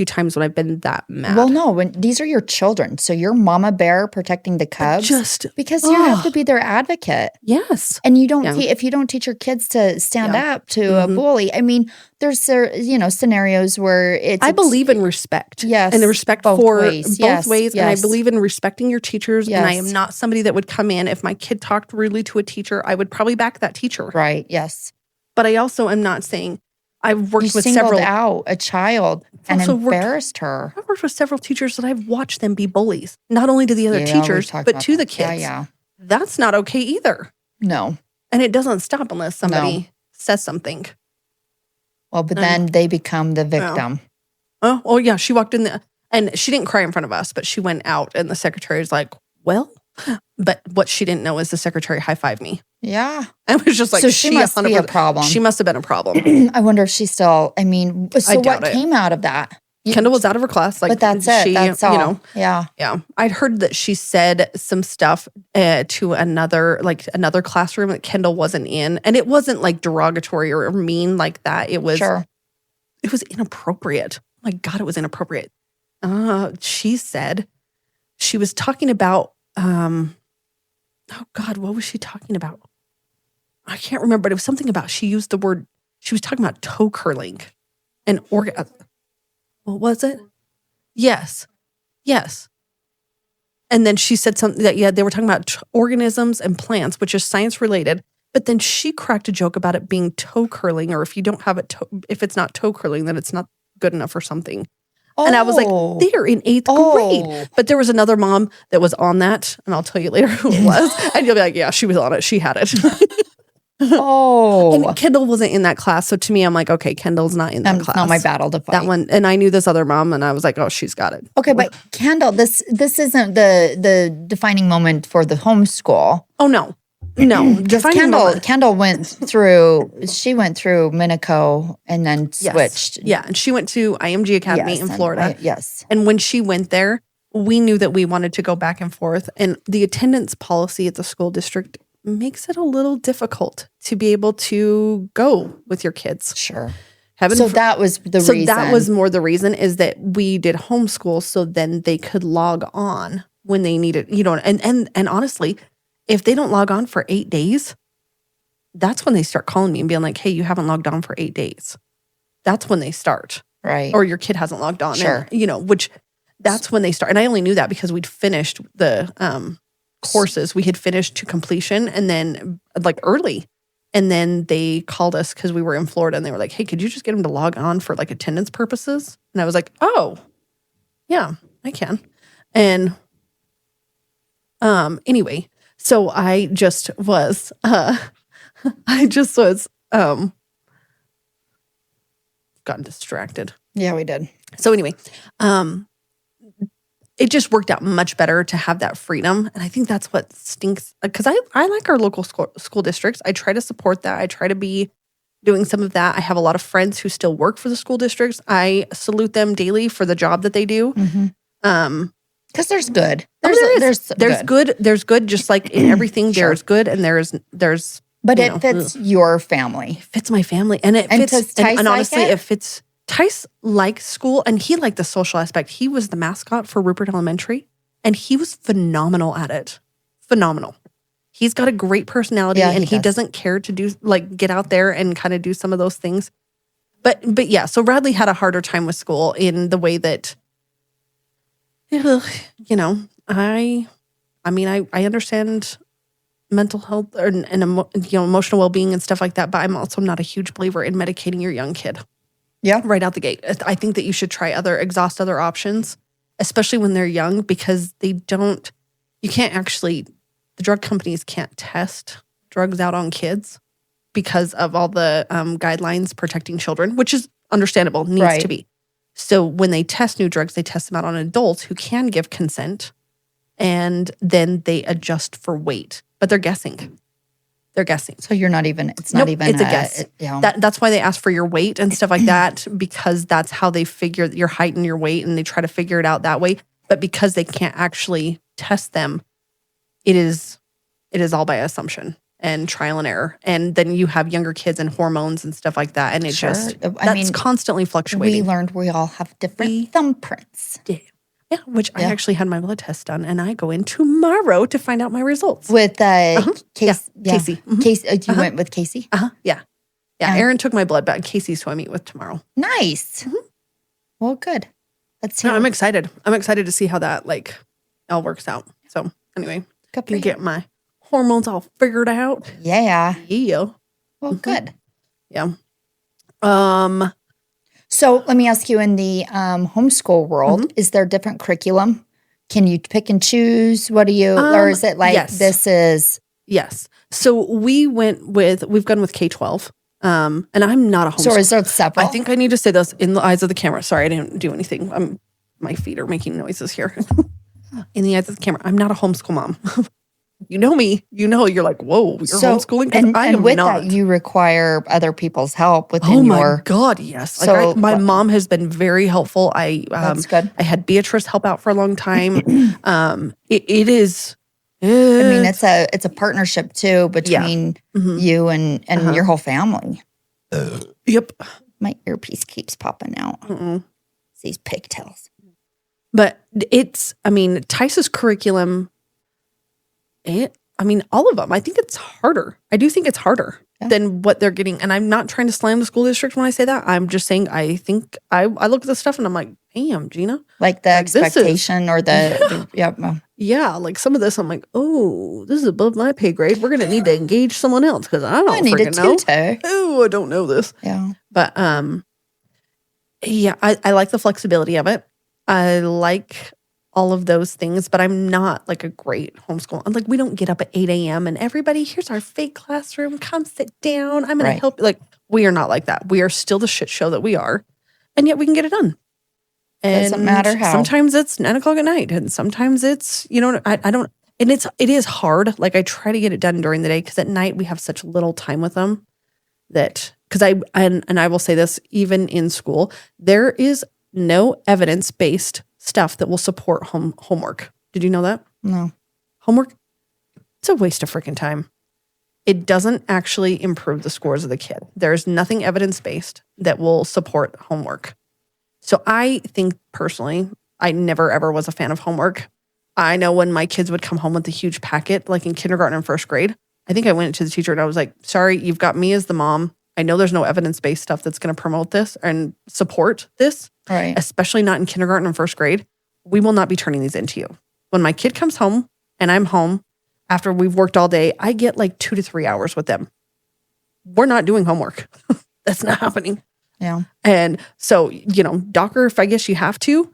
times when I've been that mad. Well, no, when these are your children. So you're mama bear protecting the cubs. Because you have to be their advocate. Yes. And you don't if you don't teach your kids to stand up to a bully. I mean, there's scenarios where I believe in respect. Yes. And the respect both for ways. both ways. Yes. And I believe in respecting your teachers. Yes. And I am not somebody that would come in. If my kid talked rudely to a teacher, I would probably back that teacher. Right. Yes. But I also am not saying I've worked with singled several out a child and embarrassed her. I've worked with several teachers that I've watched them be bullies, not only to the other teachers, but to the kids. Yeah. That's not okay either. No. And it doesn't stop unless somebody says something. Well, but then they become the victim. Oh, yeah. She walked in and she didn't cry in front of us, but she went out and the secretary was like, well, but what she didn't know is the secretary high-fived me. Yeah. I was just like, so she must be a problem. She must have been a problem. I wonder if she still, what came out of that? Kendall was out of her class. But that's it. That's all. Yeah. Yeah. I'd heard that she said some stuff to another classroom that Kendall wasn't in. And it wasn't like derogatory or mean like that. It was, it was inappropriate. Oh my God, it was inappropriate. She said she was talking about, oh God, what was she talking about? I can't remember, but it was something about, she used the word, she was talking about toe curling and what was it? Yes. And then she said something that, they were talking about organisms and plants, which is science related. But then she cracked a joke about it being toe curling, or if you don't have it, if it's not toe curling, then it's not good enough or something. Oh. And I was like, they're in 8th grade. But there was another mom that was on that, and I'll tell you later who it was. And you'll be like, yeah, she was on it. She had it. Oh. And Kendall wasn't in that class. So to me, I'm like, okay, Kendall's not in that class. It's not my battle to fight. That one. And I knew this other mom and I was like, oh, she's got it. Okay, but Kendall, this isn't the defining moment for the homeschool. Oh, no. No. Because Kendall went through Minico and then switched. Yeah. And she went to IMG Academy in Florida. Yes. And when she went there, we knew that we wanted to go back and forth. And the attendance policy at the school district makes it a little difficult to be able to go with your kids. Sure. That was the reason. So that was more the reason, is that we did homeschool so then they could log on when they needed, and honestly, if they don't log on for 8 days, that's when they start calling me and being like, hey, you haven't logged on for 8 days. That's when they start. Right. Or your kid hasn't logged on. Sure. And, which that's when they start. And I only knew that because we'd finished the courses. We had finished to completion and then like early. And then they called us because we were in Florida and they were like, hey, could you just get them to log on for like attendance purposes? And I was like, oh, yeah, I can. And anyway, so I just was gotten distracted. Yeah, we did. So anyway, it just worked out much better to have that freedom. And I think that's what stinks, because I like our local school districts. I try to support that. I try to be doing some of that. I have a lot of friends who still work for the school districts. I salute them daily for the job that they do. Mm-hmm. Because there's good. There's good. There's good. Just like in everything, Sure. there's good and there's. But it fits your family. It fits my family, and it fits. Does Tice and honestly, like it? it fits. Tice liked school, and he liked the social aspect. He was the mascot for Rupert Elementary, and he was phenomenal at it. Phenomenal. He's got a great personality, and he doesn't care to do get out there and kind of do some of those things. But yeah, so Radley had a harder time with school in the way that, I understand mental health and emotional well-being and stuff like that, but I'm also not a huge believer in medicating your young kid. Yeah. Right out the gate. I think that you should exhaust other options, especially when they're young, because the drug companies can't test drugs out on kids because of all the guidelines protecting children, which is understandable, needs to be. So when they test new drugs, they test them out on adults who can give consent, and then they adjust for weight, but they're guessing. So you're not even, it's not even it's a guess. That's why they ask for your weight and stuff like that, because that's how they figure your height and your weight, and they try to figure it out that way. But because they can't actually test them, it is all by assumption and trial and error. And then you have younger kids and hormones and stuff like that. And it that's constantly fluctuating. We learned we all have different thumbprints. Yeah, which I actually had my blood test done, and I go in tomorrow to find out my results. With Casey. Mm-hmm. Casey, you went with Casey? Yeah. Aaron took my blood back. Casey's who I meet with tomorrow. Nice. Mm-hmm. Well, good. Let's see. No, I'm excited. I'm excited to see how that all works out. So anyway, can get my hormones all figured out. Yeah. Well, good. Yeah. So let me ask you, in the homeschool world, is there different curriculum? Can you pick and choose? What do you, or is it like this is? Yes. So we've gone with K-12. And I'm not a homeschool. So is there several? I think I need to say this in the eyes of the camera. Sorry, I didn't do anything. My feet are making noises here. In the eyes of the camera, I'm not a homeschool mom. You know me. You're like, whoa, you're homeschooling? And I am with not. that, you require other people's help within Oh my God, yes. So my mom has been very helpful. That's good. I had Beatrice help out for a long time. It is. I mean, it's a partnership too between you and your whole family. Yep. My earpiece keeps popping out. It's these pigtails. But Tice's curriculum, all of them. I think it's harder. I do think it's harder than what they're getting. And I'm not trying to slam the school district when I say that. I'm just saying I think I look at this stuff and I'm like, damn, Gina. Like the expectation or the yeah, like some of this I'm like, oh, this is above my pay grade. We're going to need to engage someone else because I don't freaking know. Oh, I don't know this. Yeah. But I like the flexibility of it. I like all of those things, but I'm not like a great homeschool. I'm like, we don't get up at 8 a.m. and everybody, here's our fake classroom. Come sit down. I'm going to help you. Like, we are not like that. We are still the shit show that we are. And yet we can get it done. And doesn't matter how. Sometimes it's 9 o'clock at night. And sometimes it's, I don't, and it is hard. Like, I try to get it done during the day because at night we have such little time with them that, because I will say this, even in school, there is no evidence-based stuff that will support homework. Did you know that? No. Homework, it's a waste of freaking time. It doesn't actually improve the scores of the kid. There's nothing evidence-based that will support homework. So I think personally, I never ever was a fan of homework. I know when my kids would come home with a huge packet, like in kindergarten and first grade, I think I went to the teacher and I was like, sorry, you've got me as the mom. I know there's no evidence-based stuff that's going to promote this and support this, right? Especially not in kindergarten and first grade. We will not be turning these into you. When my kid comes home and I'm home after we've worked all day, I get like 2 to 3 hours with them. We're not doing homework. That's not happening. Yeah. And so, Docker, if I guess you have to,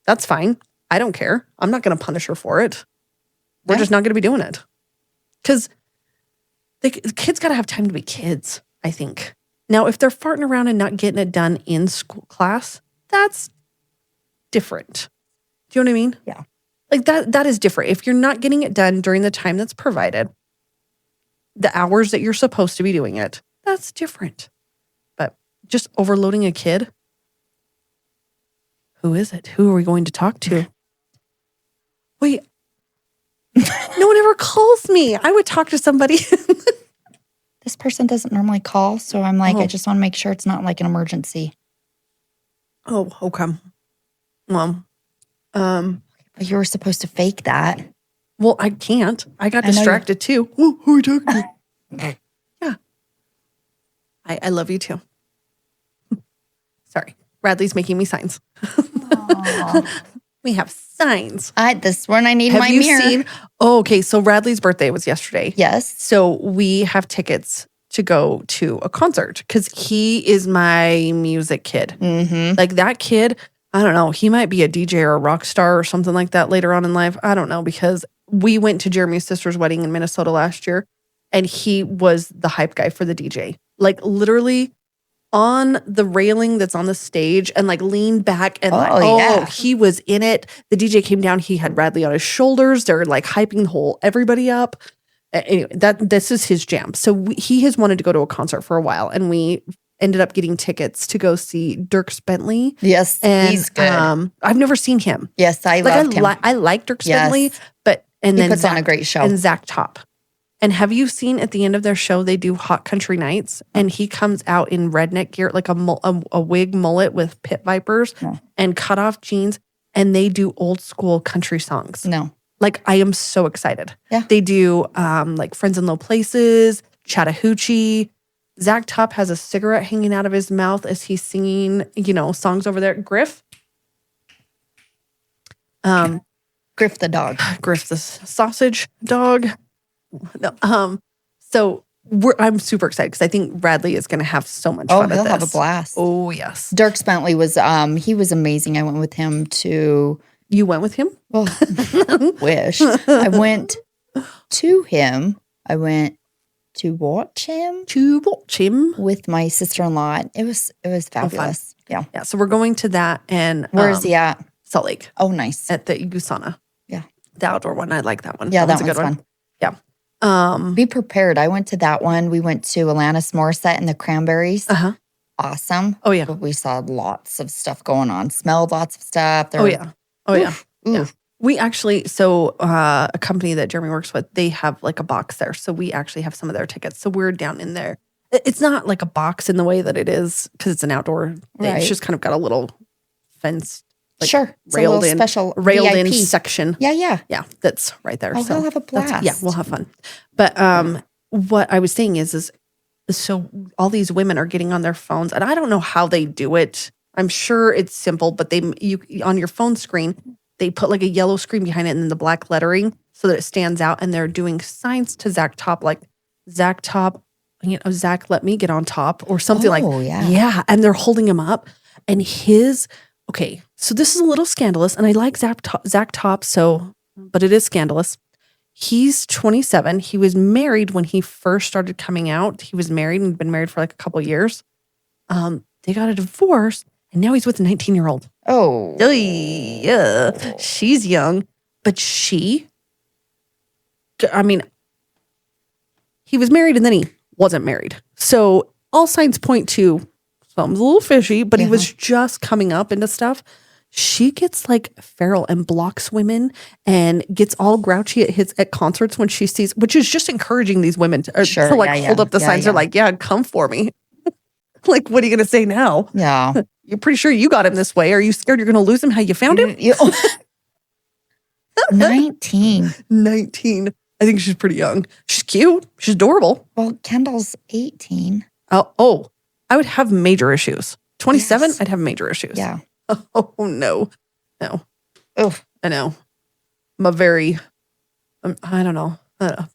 that's fine. I don't care. I'm not going to punish her for it. We're just not going to be doing it. Because the kids got to have time to be kids, I think. Now, if they're farting around and not getting it done in school class, that's different. Do you know what I mean? Yeah. Like that is different. If you're not getting it done during the time that's provided, the hours that you're supposed to be doing it, that's different. But just overloading a kid, who is it? Who are we going to talk to? Wait, no one ever calls me. I would talk to somebody. This person doesn't normally call, so I'm like, I just want to make sure it's not like an emergency. Oh, okay. Well, but you were supposed to fake that. Well, I can't. I got distracted too. Oh, who are you talking to? Yeah. I love you too. Sorry. Radley's making me signs. We have signs. This one I need my mirror. Have you seen? Oh, okay. So Radley's birthday was yesterday. Yes. So we have tickets to go to a concert because he is my music kid. Mm-hmm. Like that kid, I don't know. He might be a DJ or a rock star or something like that later on in life. I don't know, because we went to Jeremy's sister's wedding in Minnesota last year and he was the hype guy for the DJ. Like literally on the railing that's on the stage and like leaned back and he was in it. The DJ came down. He had Radley on his shoulders. They're like hyping everybody up. Anyway, this is his jam. So he has wanted to go to a concert for a while and we ended up getting tickets to go see Dierks Bentley. Yes, and, he's good. I've never seen him. Yes, I loved him. I like Dierks Bentley, but he puts on a great show. And Zach Top. And have you seen at the end of their show, they do Hot Country Nights and he comes out in redneck gear, like a wig mullet with pit vipers and cut off jeans. And they do old school country songs. No. Like I am so excited. Yeah. They do like Friends in Low Places, Chattahoochee. Zach Top has a cigarette hanging out of his mouth as he's singing, songs over there. Griff. Griff the dog. Griff the sausage dog. No, so I'm super excited because I think Bradley is going to have so much fun. He'll have a blast. Oh yes. Dierks Bentley was he was amazing. I went with him to. You went with him? Well, wish I went to him. I went to watch him. With my sister-in-law. It was fabulous. Yeah. So we're going to that, and where is he at? Salt Lake. Oh, nice. At the Gauze. Yeah. The outdoor one. I like that one. Yeah, that one's fun. Yeah. Be prepared. I went to that one. We went to Alanis Morissette and the Cranberries. Uh-huh. Awesome. Oh, yeah. We saw lots of stuff going on. Smelled lots of stuff. Oh, yeah. Yeah. We actually, a company that Jeremy works with, they have like a box there. So we actually have some of their tickets. So we're down in there. It's not like a box in the way that it is because it's an outdoor thing. It's just kind of got a little fence. Like sure. Railed in VIP. section. Yeah. Yeah, that's right there. Oh, so we'll have a blast. Yeah, we'll have fun. But what I was saying is so all these women are getting on their phones, and I don't know how they do it. I'm sure it's simple, but you on your phone screen, they put like a yellow screen behind it and then the black lettering so that it stands out, and they're doing signs to Zach Top, like Zach Top, Zach, let me get on top or something like yeah. Yeah, and they're holding him up, and his Okay, so this is a little scandalous, and I like Zach Top, but it is scandalous. He's 27. He was married when he first started coming out. He was married and been married for like a couple of years. They got a divorce, and now he's with a 19-year-old. Oh. Yeah, she's young, but he was married and then he wasn't married. So all signs point to something's a little fishy, but he was just coming up into stuff. She gets like feral and blocks women and gets all grouchy at concerts when she sees, which is just encouraging these women to hold up the signs. They're like, yeah, come for me. Like, what are you going to say now? Yeah. You're pretty sure you got him this way. Are you scared you're going to lose him? How you found him? 19. 19. I think she's pretty young. She's cute. She's adorable. Well, Kendall's 18. Oh, I would have major issues. 27, Yes. I'd have major issues. Yeah. Oh, no. Oof. I know. I'm a very, I don't know. I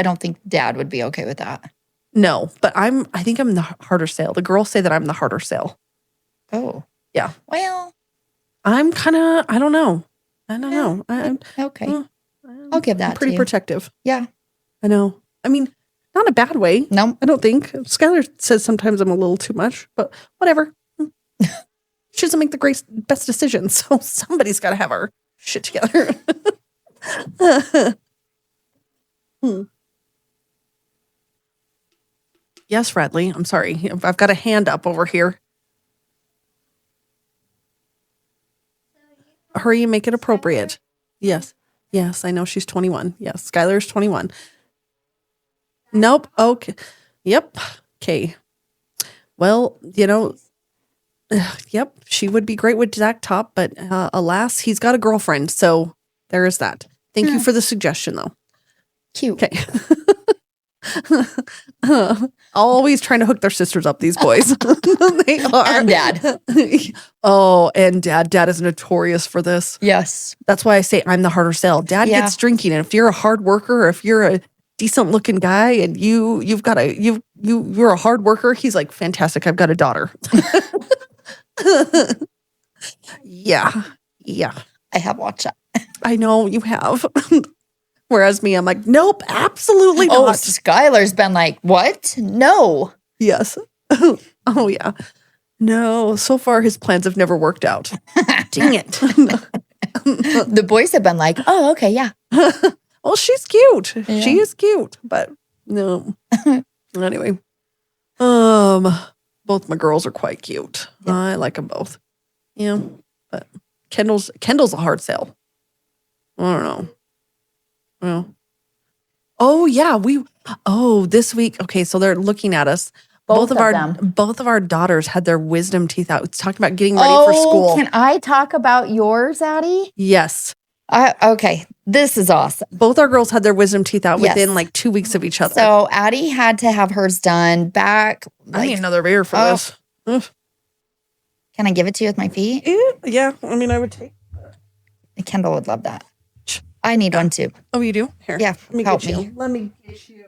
don't think Dad would be okay with that. No, but I think I'm the harder sale. The girls say that I'm the harder sale. Oh. Yeah. Well. I'm kind of, I don't know. I'm okay. I'll give that pretty to you. protective. Yeah. I know. I mean, not in a bad way. No. I don't think. Skylar says sometimes I'm a little too much, but whatever. She doesn't make the best decisions, so somebody's got to have our shit together. Yes, Radley. I'm sorry. I've got a hand up over here. Hurry and make it appropriate. Yes. Yes, I know she's 21. Yes, Skylar's 21. Nope. Okay. Yep. Okay. Well, yep, she would be great with Zach Top, but alas, he's got a girlfriend. So there is that. Thank you for the suggestion, though. Cute. Okay. Always trying to hook their sisters up, these boys. They are. And Dad. Oh, and Dad. Dad is notorious for this. Yes. That's why I say I'm the harder sell. Dad gets drinking, and if you're a hard worker, or if you're a decent looking guy, and you're a hard worker, he's like, fantastic. I've got a daughter. Yeah. I have watched that. I know you have. Whereas me, I'm like, nope, absolutely not. Oh, Skylar's been like, what? No. Yes. Oh, yeah. No, so far his plans have never worked out. Dang it. The boys have been like, oh, okay, yeah. Well, she's cute. Yeah. She is cute, but no. Anyway, both my girls are quite cute. Yeah. I like them both. Yeah, but Kendall's a hard sell. I don't know. Well, oh yeah, this week. Okay, so they're looking at us. Both of our daughters had their wisdom teeth out. It's talking about getting ready for school. Can I talk about yours, Addie? Yes. Okay, this is awesome. Both our girls had their wisdom teeth out Yes. within like 2 weeks of each other. So Addie had to have hers done back. I need another beer for this. Ugh. Can I give it to you with my feet? Yeah, I mean, I would take. Kendall would love that. I need one too. Oh, you do? Here. Yeah, Let me help get me. you. Let me get you.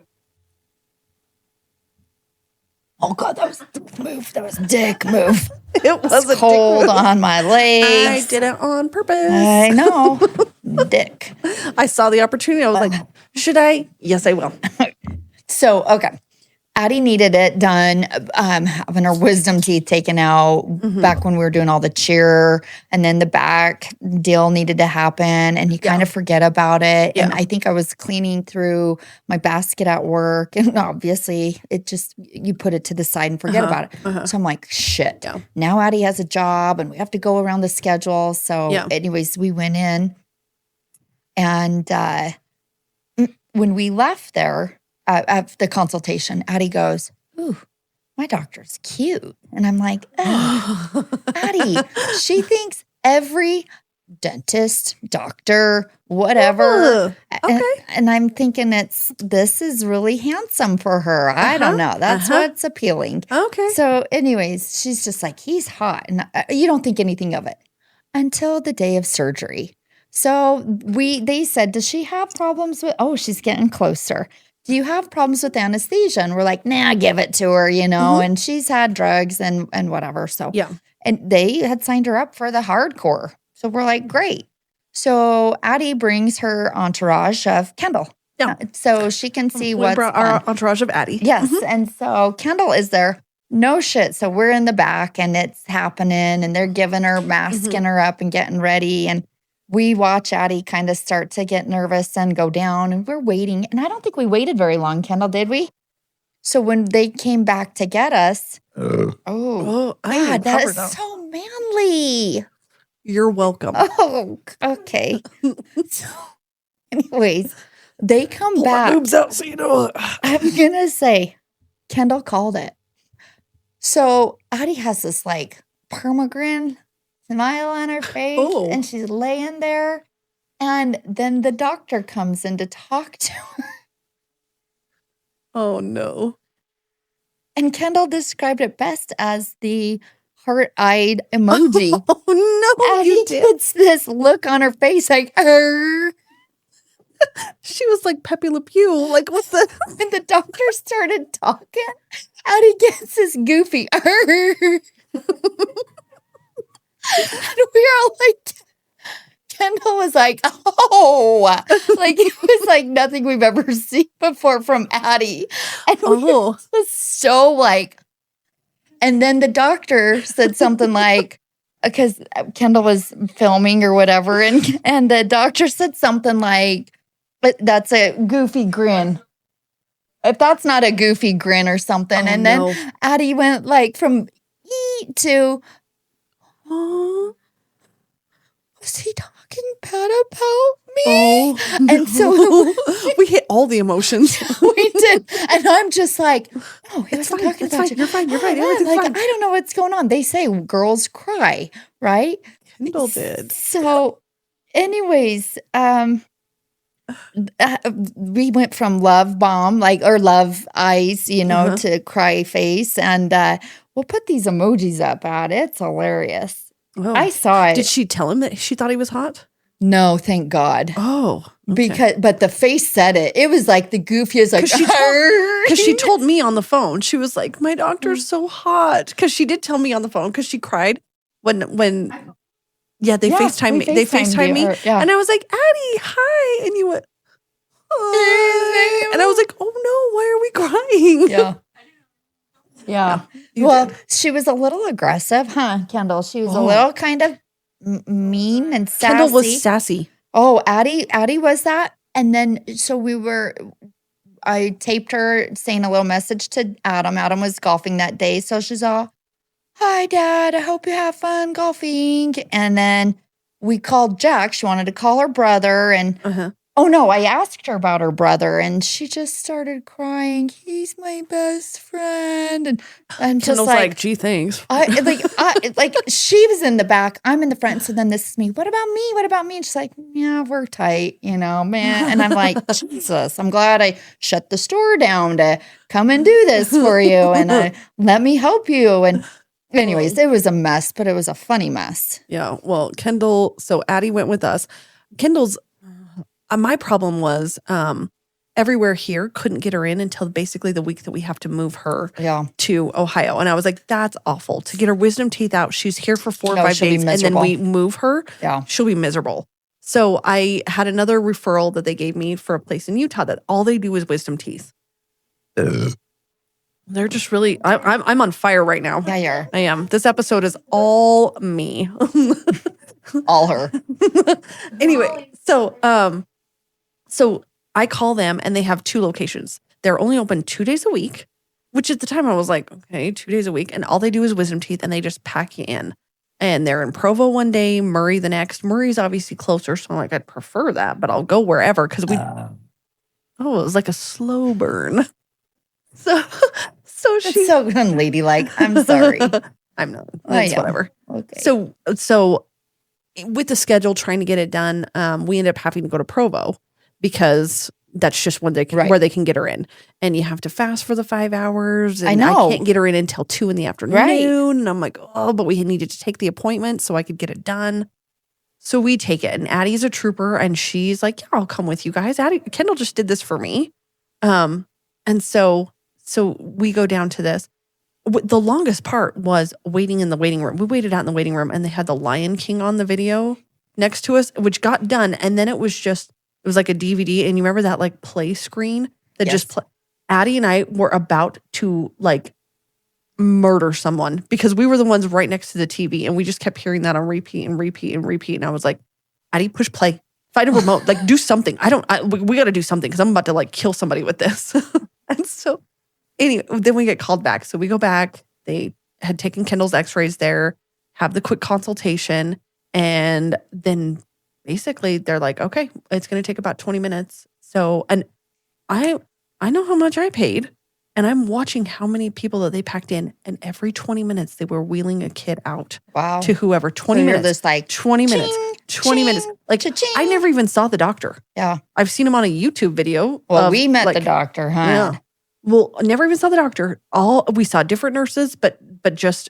Oh God, that was a dick move. That was a dick move. It was a cold dick move. on my legs. I did it on purpose. I know. Dick. I saw the opportunity. I was like, should I? Yes, I will. So, okay. Addie needed it done, having her wisdom teeth taken out back when we were doing all the cheer, and then the back deal needed to happen, and you kind of forget about it. Yeah. And I think I was cleaning through my basket at work, and obviously it just, you put it to the side and forget about it. So I'm like, shit. Yeah. Now Addie has a job, and we have to go around the schedule. So anyways, we went in, and when we left there, at the consultation, Addie goes, ooh, my doctor's cute. And I'm like, oh, Addie, she thinks every dentist, doctor, whatever. Okay. And I'm thinking this is really handsome for her. I don't know. That's what's appealing. Okay. So anyways, she's just like, he's hot. And you don't think anything of it until the day of surgery. So they said, does she have problems with, she's getting closer. do you have problems with anesthesia? And we're like, nah, give it to her, and she's had drugs and whatever. So, Yeah. and they had signed her up for the hardcore. So we're like, great. So Addie brings her entourage of Kendall. Yeah. So she can see We what's brought our entourage of Addie. Yes. And so Kendall is there. No shit. So we're in the back and it's happening and they're giving her, masking her up and getting ready. And we watch Addie kind of start to get nervous and go down and we're waiting. And I don't think we waited very long, Kendall, did we? So when they came back to get us, God, that is so manly. You're welcome. Oh, okay. So anyways, they come Pull back. my boobs out so you know. I'm going to say, Kendall called it. So Addie has this like permagrin smile on her face and she's laying there. And then the doctor comes in to talk to her. Oh, no. And Kendall described it best as the heart-eyed emoji. Oh, no, Addie you did. gets this look on her face like, She was like Pepe Le Pew. Like, what the? When the doctor started talking, Addie gets this goofy, and we were all like, Kendall was like, oh, like it was like nothing we've ever seen before from Addie. And we was so like, and then the doctor said something like, because Kendall was filming or whatever, and the doctor said something like, but that's a goofy grin. If that's not a goofy grin or something. And then Addie went like from to, was he talking bad about me? Oh, and so we hit all the emotions. We did. And I'm just like, no, he wasn't talking about you. You're fine. You're fine. Like, I don't know what's going on. They say girls cry, right? Kendall did. So anyways, we went from love bomb, like, or love eyes, to cry face. And we'll put these emojis up at it. It's hilarious. Oh. I saw it. Did she tell him that she thought he was hot? No, thank God. Oh. Okay. But the face said it. It was like the goofiest, like, because she told me on the phone, she was like, my doctor's so hot. Because she did tell me on the phone because she cried when they FaceTimed me. They FaceTimed me. And I was like, Addie, hi. And you went, and I was like, oh no, why are we crying? Yeah. Well, she was a little aggressive, huh, Kendall? She was a little kind of mean and sassy. Kendall was sassy. Oh, Addie was that. And then, so I taped her saying a little message to Adam. Adam was golfing that day. So she's all, hi, Dad. I hope you have fun golfing. And then we called Jack. She wanted to call her brother. And oh, no, I asked her about her brother. And she just started crying. He's my best friend. And I'm just like, gee, thanks. Like she was in the back. I'm in the front. So then this is me. What about me? What about me? And she's like, yeah, we're tight, man. And I'm like, Jesus, I'm glad I shut the store down to come and do this for you. And let me help you. And anyways, it was a mess, but it was a funny mess. Yeah. Well, Kendall, so Addie went with us. Kendall's, my problem was everywhere here couldn't get her in until basically the week that we have to move her to Ohio. And I was like, that's awful. To get her wisdom teeth out, she's here for 4 or 5 days, and then we move her, she'll be miserable. So I had another referral that they gave me for a place in Utah that all they do is wisdom teeth. They're just really, I'm on fire right now. Yeah, you are. I am. This episode is all me. All her. Anyway, so I call them and they have 2 locations. They're only open 2 days a week, which at the time I was like, okay, 2 days a week. And all they do is wisdom teeth and they just pack you in. And they're in Provo one day, Murray the next. Murray's obviously closer. So I'm like, I'd prefer that, but I'll go wherever because it was like a slow burn. So she's so unladylike. I'm sorry. I'm not. It's whatever. Okay. So with the schedule, trying to get it done, we ended up having to go to Provo because that's just when where they can get her in. And you have to fast for the 5 hours. And I know. I can't get her in until 2 in the afternoon. Right. And I'm like, but we needed to take the appointment so I could get it done. So we take it. And Addie's a trooper and she's like, yeah, I'll come with you guys. Kendall just did this for me. And so we go down to this. The longest part was waiting in the waiting room. We waited out in the waiting room and they had the Lion King on the video next to us, which got done. And then it was like a DVD. And you remember that like play screen that just Addie and I were about to like murder someone because we were the ones right next to the TV and we just kept hearing that on repeat and repeat and repeat. And I was like, Addie, push play, find a remote, like do something. We got to do something because I'm about to like kill somebody with this. And so anyway, then we get called back. So we go back. They had taken Kendall's x-rays there, have the quick consultation. And then basically they're like, okay, it's going to take about 20 minutes. So, and I know how much I paid and I'm watching how many people that they packed in. And every 20 minutes they were wheeling a kid out to whoever. 20 minutes. This like 20 minutes. 20 minutes. Like I never even saw the doctor. Yeah. I've seen him on a YouTube video. Well, we met the doctor, huh? Yeah. Well, I never even saw the doctor. We saw different nurses, but just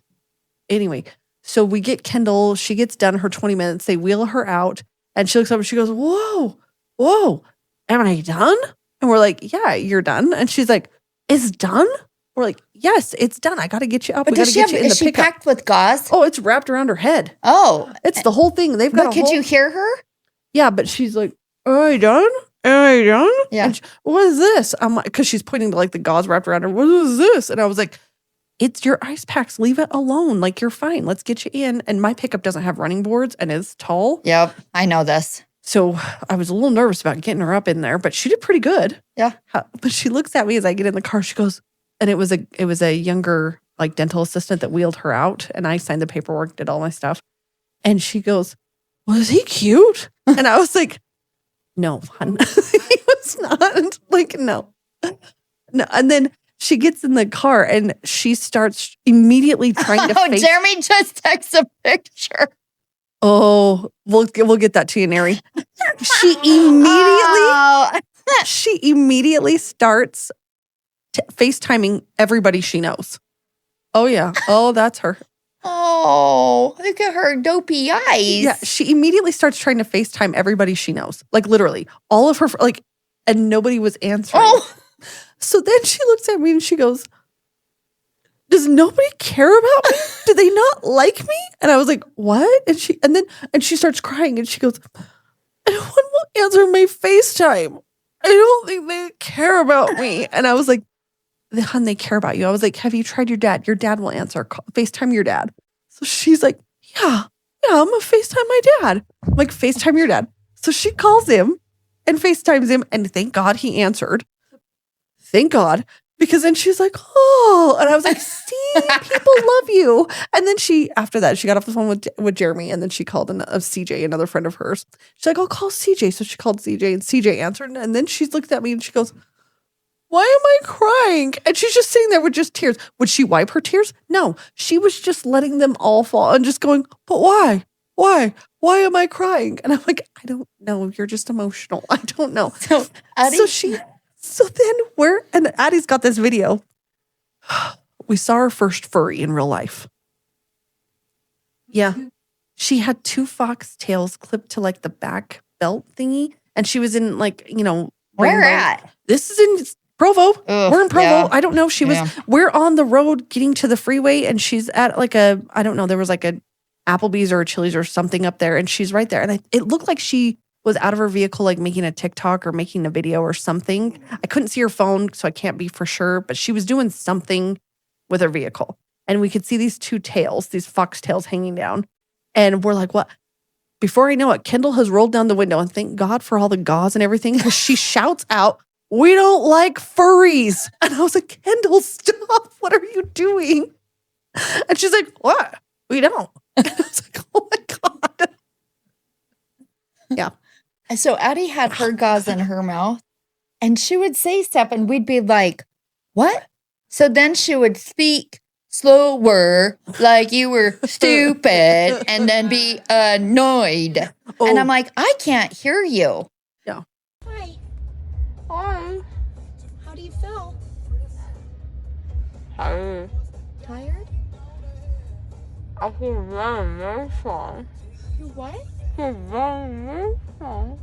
anyway. So we get Kendall. She gets done her 20 minutes. They wheel her out, and she looks up and she goes, "Whoa, am I done?" And we're like, "Yeah, you're done." And she's like, "It's done?" We're like, "Yes, it's done. I got to get you up. But we got to get you in the is she pickup." packed with gauze? Oh, it's wrapped around her head. Oh, it's the whole thing. They've got. But could you hear her? Yeah, but she's like, "Am I done? Am I done?" Yeah. And what is this? I'm like, because she's pointing to like the gauze wrapped around her. What is this? And I was like, it's your ice packs. Leave it alone. Like, you're fine. Let's get you in. And my pickup doesn't have running boards and is tall. Yep. I know this. So I was a little nervous about getting her up in there, but she did pretty good. Yeah. But she looks at me as I get in the car. She goes, and it was a younger like dental assistant that wheeled her out. And I signed the paperwork, did all my stuff. And she goes, was he cute? And I was like, no, hon. He was not. Like, no. And then she gets in the car and she starts immediately trying to face. Jeremy just texts a picture. Oh, we'll get that to you, Neri. She immediately starts FaceTiming everybody she knows. Oh, yeah. Oh, that's her. Oh, look at her dopey eyes. Yeah, she immediately starts trying to FaceTime everybody she knows. Like, literally. All of her, like, and nobody was answering. Oh. So then she looks at me and she goes, does nobody care about me? Do they not like me? And I was like, what? And she starts crying and she goes, no one will answer my FaceTime. I don't think they care about me. And I was like, hon, they care about you. I was like, have you tried your dad? Your dad will answer. FaceTime your dad. So she's like, yeah, I'm going to FaceTime my dad. I'm like, FaceTime your dad. So she calls him and FaceTimes him. And thank God he answered. Thank God. Because then she's like, oh. And I was like, see, people love you. And then after that, she got off the phone with Jeremy. And then she called CJ, another friend of hers. She's like, I'll call CJ. So she called CJ and CJ answered. And then she looked at me and she goes, why am I crying? And she's just sitting there with just tears. Would she wipe her tears? No. She was just letting them all fall and just going, but why? Why? Why am I crying? And I'm like, I don't know. You're just emotional. I don't know. So And Addie's got this video. We saw her first furry in real life. Yeah. She had 2 fox tails clipped to like the back belt thingy. And she was in like, where at? This is in Provo. Ugh, we're in Provo. yeah. I don't know. We're on the road getting to the freeway and she's at like I don't know, there was like a Applebee's or a Chili's or something up there and she's right there. And it looked like she was out of her vehicle, like making a TikTok or making a video or something. I couldn't see her phone, so I can't be for sure, but she was doing something with her vehicle. And we could see these 2 tails, these fox tails hanging down. And we're like, what? Before I know it, Kendall has rolled down the window and thank God for all the gauze and everything because she shouts out, we don't like furries. And I was like, Kendall, stop. What are you doing? And she's like, what? We don't. And I was like, oh my God. Yeah. So Addie had her gauze in her mouth and she would say stuff and we'd be like, what? So then she would speak slower, like you were stupid, and then be annoyed. Oh. And I'm like, I can't hear you. Yeah. Hi. Hi. How do you feel? Tired. Tired? I feel very, very fine. You what? I feel very, very fine.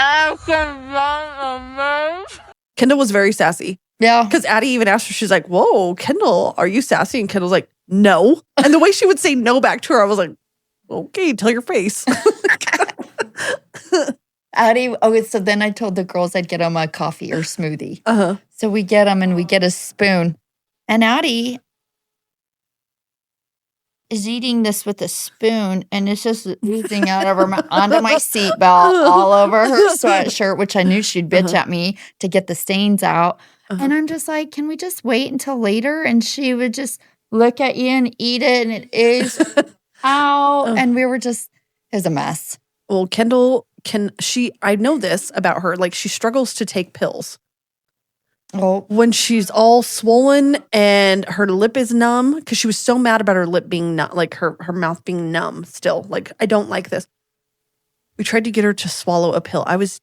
I can run a move. Kendall was very sassy. Yeah. Because Addie even asked her, she's like, whoa, Kendall, are you sassy? And Kendall's like, no. And the way she would say no back to her, I was like, okay, tell your face. Addie, so then I told the girls I'd get them a coffee or smoothie. Uh-huh. So we get them and we get a spoon. And Addie is eating this with a spoon and it's just oozing out of her mouth onto my seatbelt, all over her sweatshirt, which I knew she'd bitch at me to get the stains out. And I'm just like, can we just wait until later? And she would just look at you and eat it and it is out. And we were just, it was a mess. Well, Kendall I know this about her, like she struggles to take pills. Oh, When she's all swollen and her lip is numb, because she was so mad about her lip being numb, like her mouth being numb still. Like, I don't like this. We tried to get her to swallow a pill. I was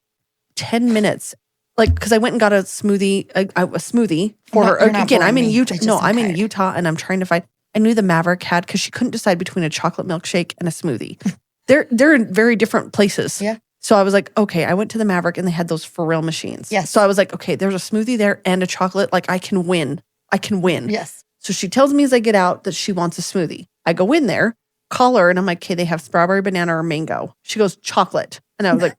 10 minutes, like, because I went and got a smoothie for her. You're not Again, I'm in boring me. Utah. It's No, just I'm in okay. Utah and I'm trying to find. I knew the Maverick had, because she couldn't decide between a chocolate milkshake and a smoothie. They're in very different places. Yeah. So I was like, okay, I went to the Maverick and they had those for real machines. Yes. So I was like, okay, there's a smoothie there and a chocolate. Like I can win. Yes. So she tells me as I get out that she wants a smoothie. I go in there, call her, and I'm like, okay, they have strawberry, banana, or mango. She goes, chocolate. And I was like,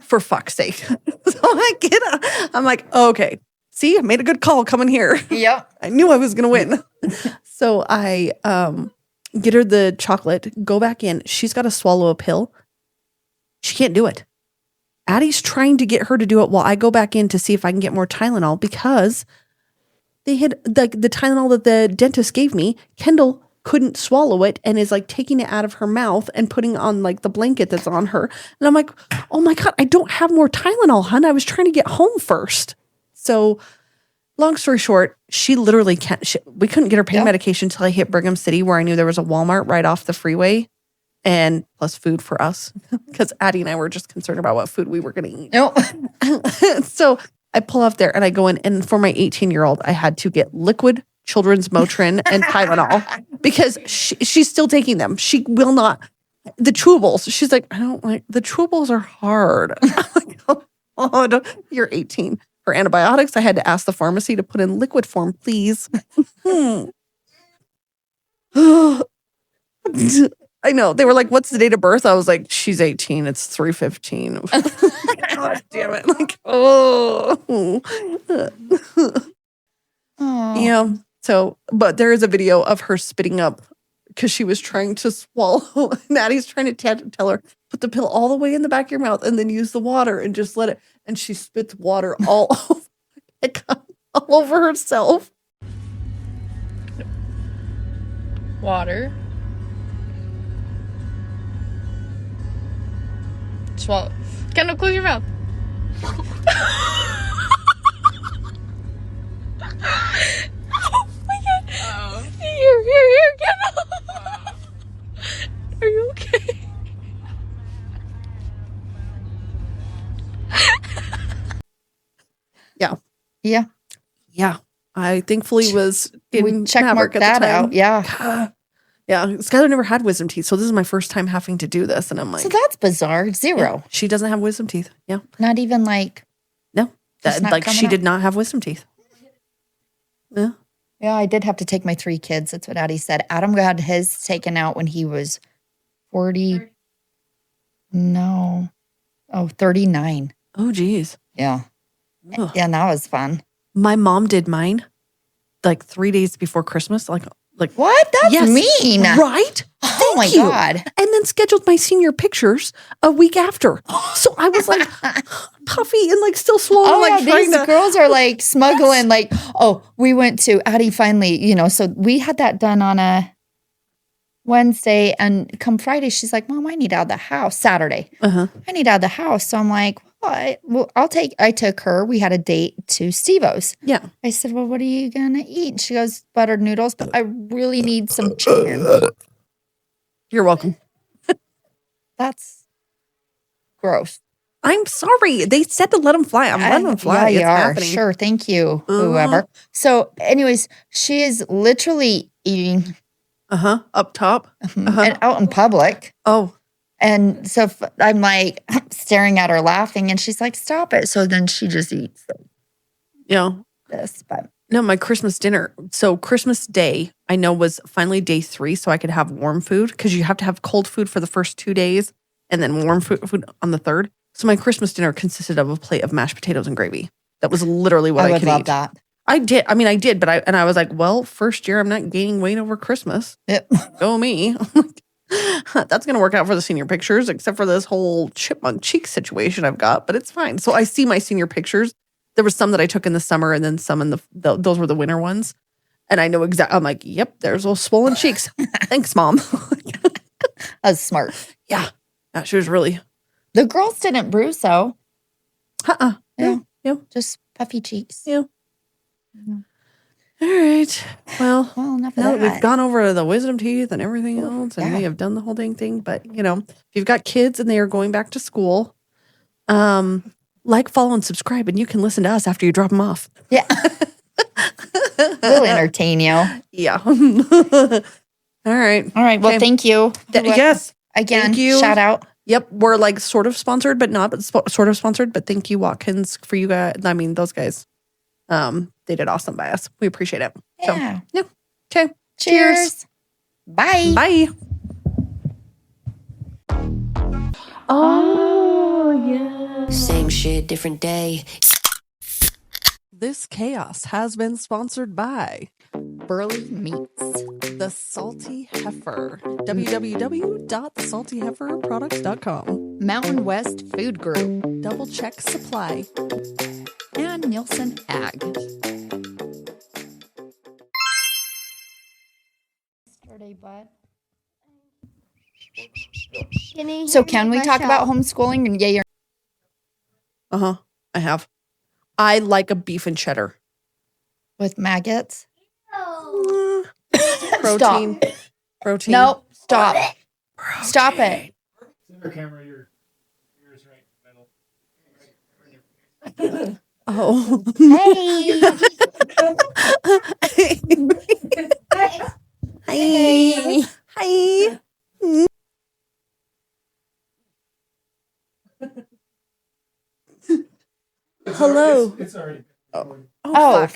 for fuck's sake. So I get up. I'm like, okay, see, I made a good call coming here. Yep. I knew I was going to win. So I get her the chocolate, go back in. She's got to swallow a pill. She can't do it. Addie's trying to get her to do it while I go back in to see if I can get more Tylenol, because they had the Tylenol that the dentist gave me. Kendall couldn't swallow it and is like taking it out of her mouth and putting on like the blanket that's on her. And I'm like, oh my God, I don't have more Tylenol, hun. I was trying to get home first. So long story short, she literally can't. We couldn't get her pain medication until I hit Brigham City, where I knew there was a Walmart right off the freeway, and plus food for us, because Addie and I were just concerned about what food we were going to eat. Nope. So I pull off there and I go in, and for my 18-year-old, I had to get liquid children's Motrin and Tylenol, because she's still taking them. She will not. The chewables. She's like, I don't like, the chewables are hard. I'm like, oh, no, you're 18. For antibiotics, I had to ask the pharmacy to put in liquid form, please. I know. They were like, what's the date of birth? I was like, she's 18. It's 3/15. God damn it. Like, oh. Yeah. So, but there is a video of her spitting up because she was trying to swallow. Maddie's trying to tell her, put the pill all the way in the back of your mouth and then use the water and just let it. And she spits water all over herself. Water. Swallow. Kendall, close your mouth. Oh my God. Here, Kendall. Are you okay? Yeah. Yeah. Yeah. I thankfully was in We check Maverick marked at the that time. out. Yeah. Yeah. Skylar never had wisdom teeth. So this is my first time having to do this. And I'm like, So that's bizarre. Zero. yeah, she doesn't have wisdom teeth. Yeah. Not even like. No. Just not Like coming she up. did not have wisdom teeth. Yeah. Yeah, I did have to take my 3 kids. That's what Addie said. Adam got his taken out when he was 40. No. Oh, 39. Oh, geez. Yeah. Ugh. Yeah, and that was fun. My mom did mine like 3 days before Christmas. Like What? That's Yes. mean. right? Oh my you. God. And then scheduled my senior pictures a week after. So I was like puffy and like still swollen. Oh, like yeah, trying these to. girls are like smuggling. Like, oh, we went to Addie finally, so we had that done on a Wednesday, and come Friday, she's like, Mom, I need out of the house. Saturday, Uh-huh. I need out of the house. So I'm like, well, I took her. We had a date to Steve-O's. Yeah. I said, well, what are you going to eat? And she goes, buttered noodles, but I really need some chicken. You're welcome. That's gross. I'm sorry. They said to let them fly. I'm letting them fly. Yeah, you It's are. happening. Sure. Thank you, Uh-huh. whoever. So anyways, she is literally eating Uh-huh. Up top. Uh-huh. and out in public. Oh. And so I'm like, staring at her laughing, and she's like, stop it. So then she just eats this. But No, my Christmas dinner. So Christmas Day, I know, was finally day 3, so I could have warm food because you have to have cold food for the first 2 days and then warm food on the 3rd. So my Christmas dinner consisted of a plate of mashed potatoes and gravy. That was literally what I would could love eat. that. I did. I mean, I did, but I was like, well, first year I'm not gaining weight over Christmas. Yep. Go me. That's going to work out for the senior pictures, except for this whole chipmunk cheek situation I've got, but it's fine. So I see my senior pictures. There was some that I took in the summer and then some in those were the winter ones. And I know exactly, I'm like, yep, there's those swollen cheeks. Thanks, Mom. That's smart. Yeah. She was really. The girls didn't bruise, though. Yeah. Just puffy cheeks. Yeah. All right. Well, enough of now that. that we've gone over the wisdom teeth and everything else, and we have done the whole dang thing, but if you've got kids and they are going back to school, like, follow, and subscribe, and you can listen to us after you drop them off. Yeah. We'll entertain you. Yeah. All right. Well, thank you. Yes. Again, thank you. Shout out. Yep. We're like sort of sponsored, but not, sort of sponsored. But thank you, Watkins, for you guys. I mean, those guys, they did awesome by us. We appreciate it. Yeah. So, yeah. Okay. Cheers. Bye. Bye. Oh, yeah. Same shit, different day. This chaos has been sponsored by Burley Meats. The Salty Heifer. www.saltyheiferproducts.com. Mountain West Food Group. Double Check Supply. And Nielsen Ag. So can we talk about homeschooling and yay or I have. I like a beef and cheddar. with maggots? Protein. Stop. Protein. No, stop. Stop it. Camera, yours right in the middle. Oh. Hey. Hi. Hello. It's already. Oh,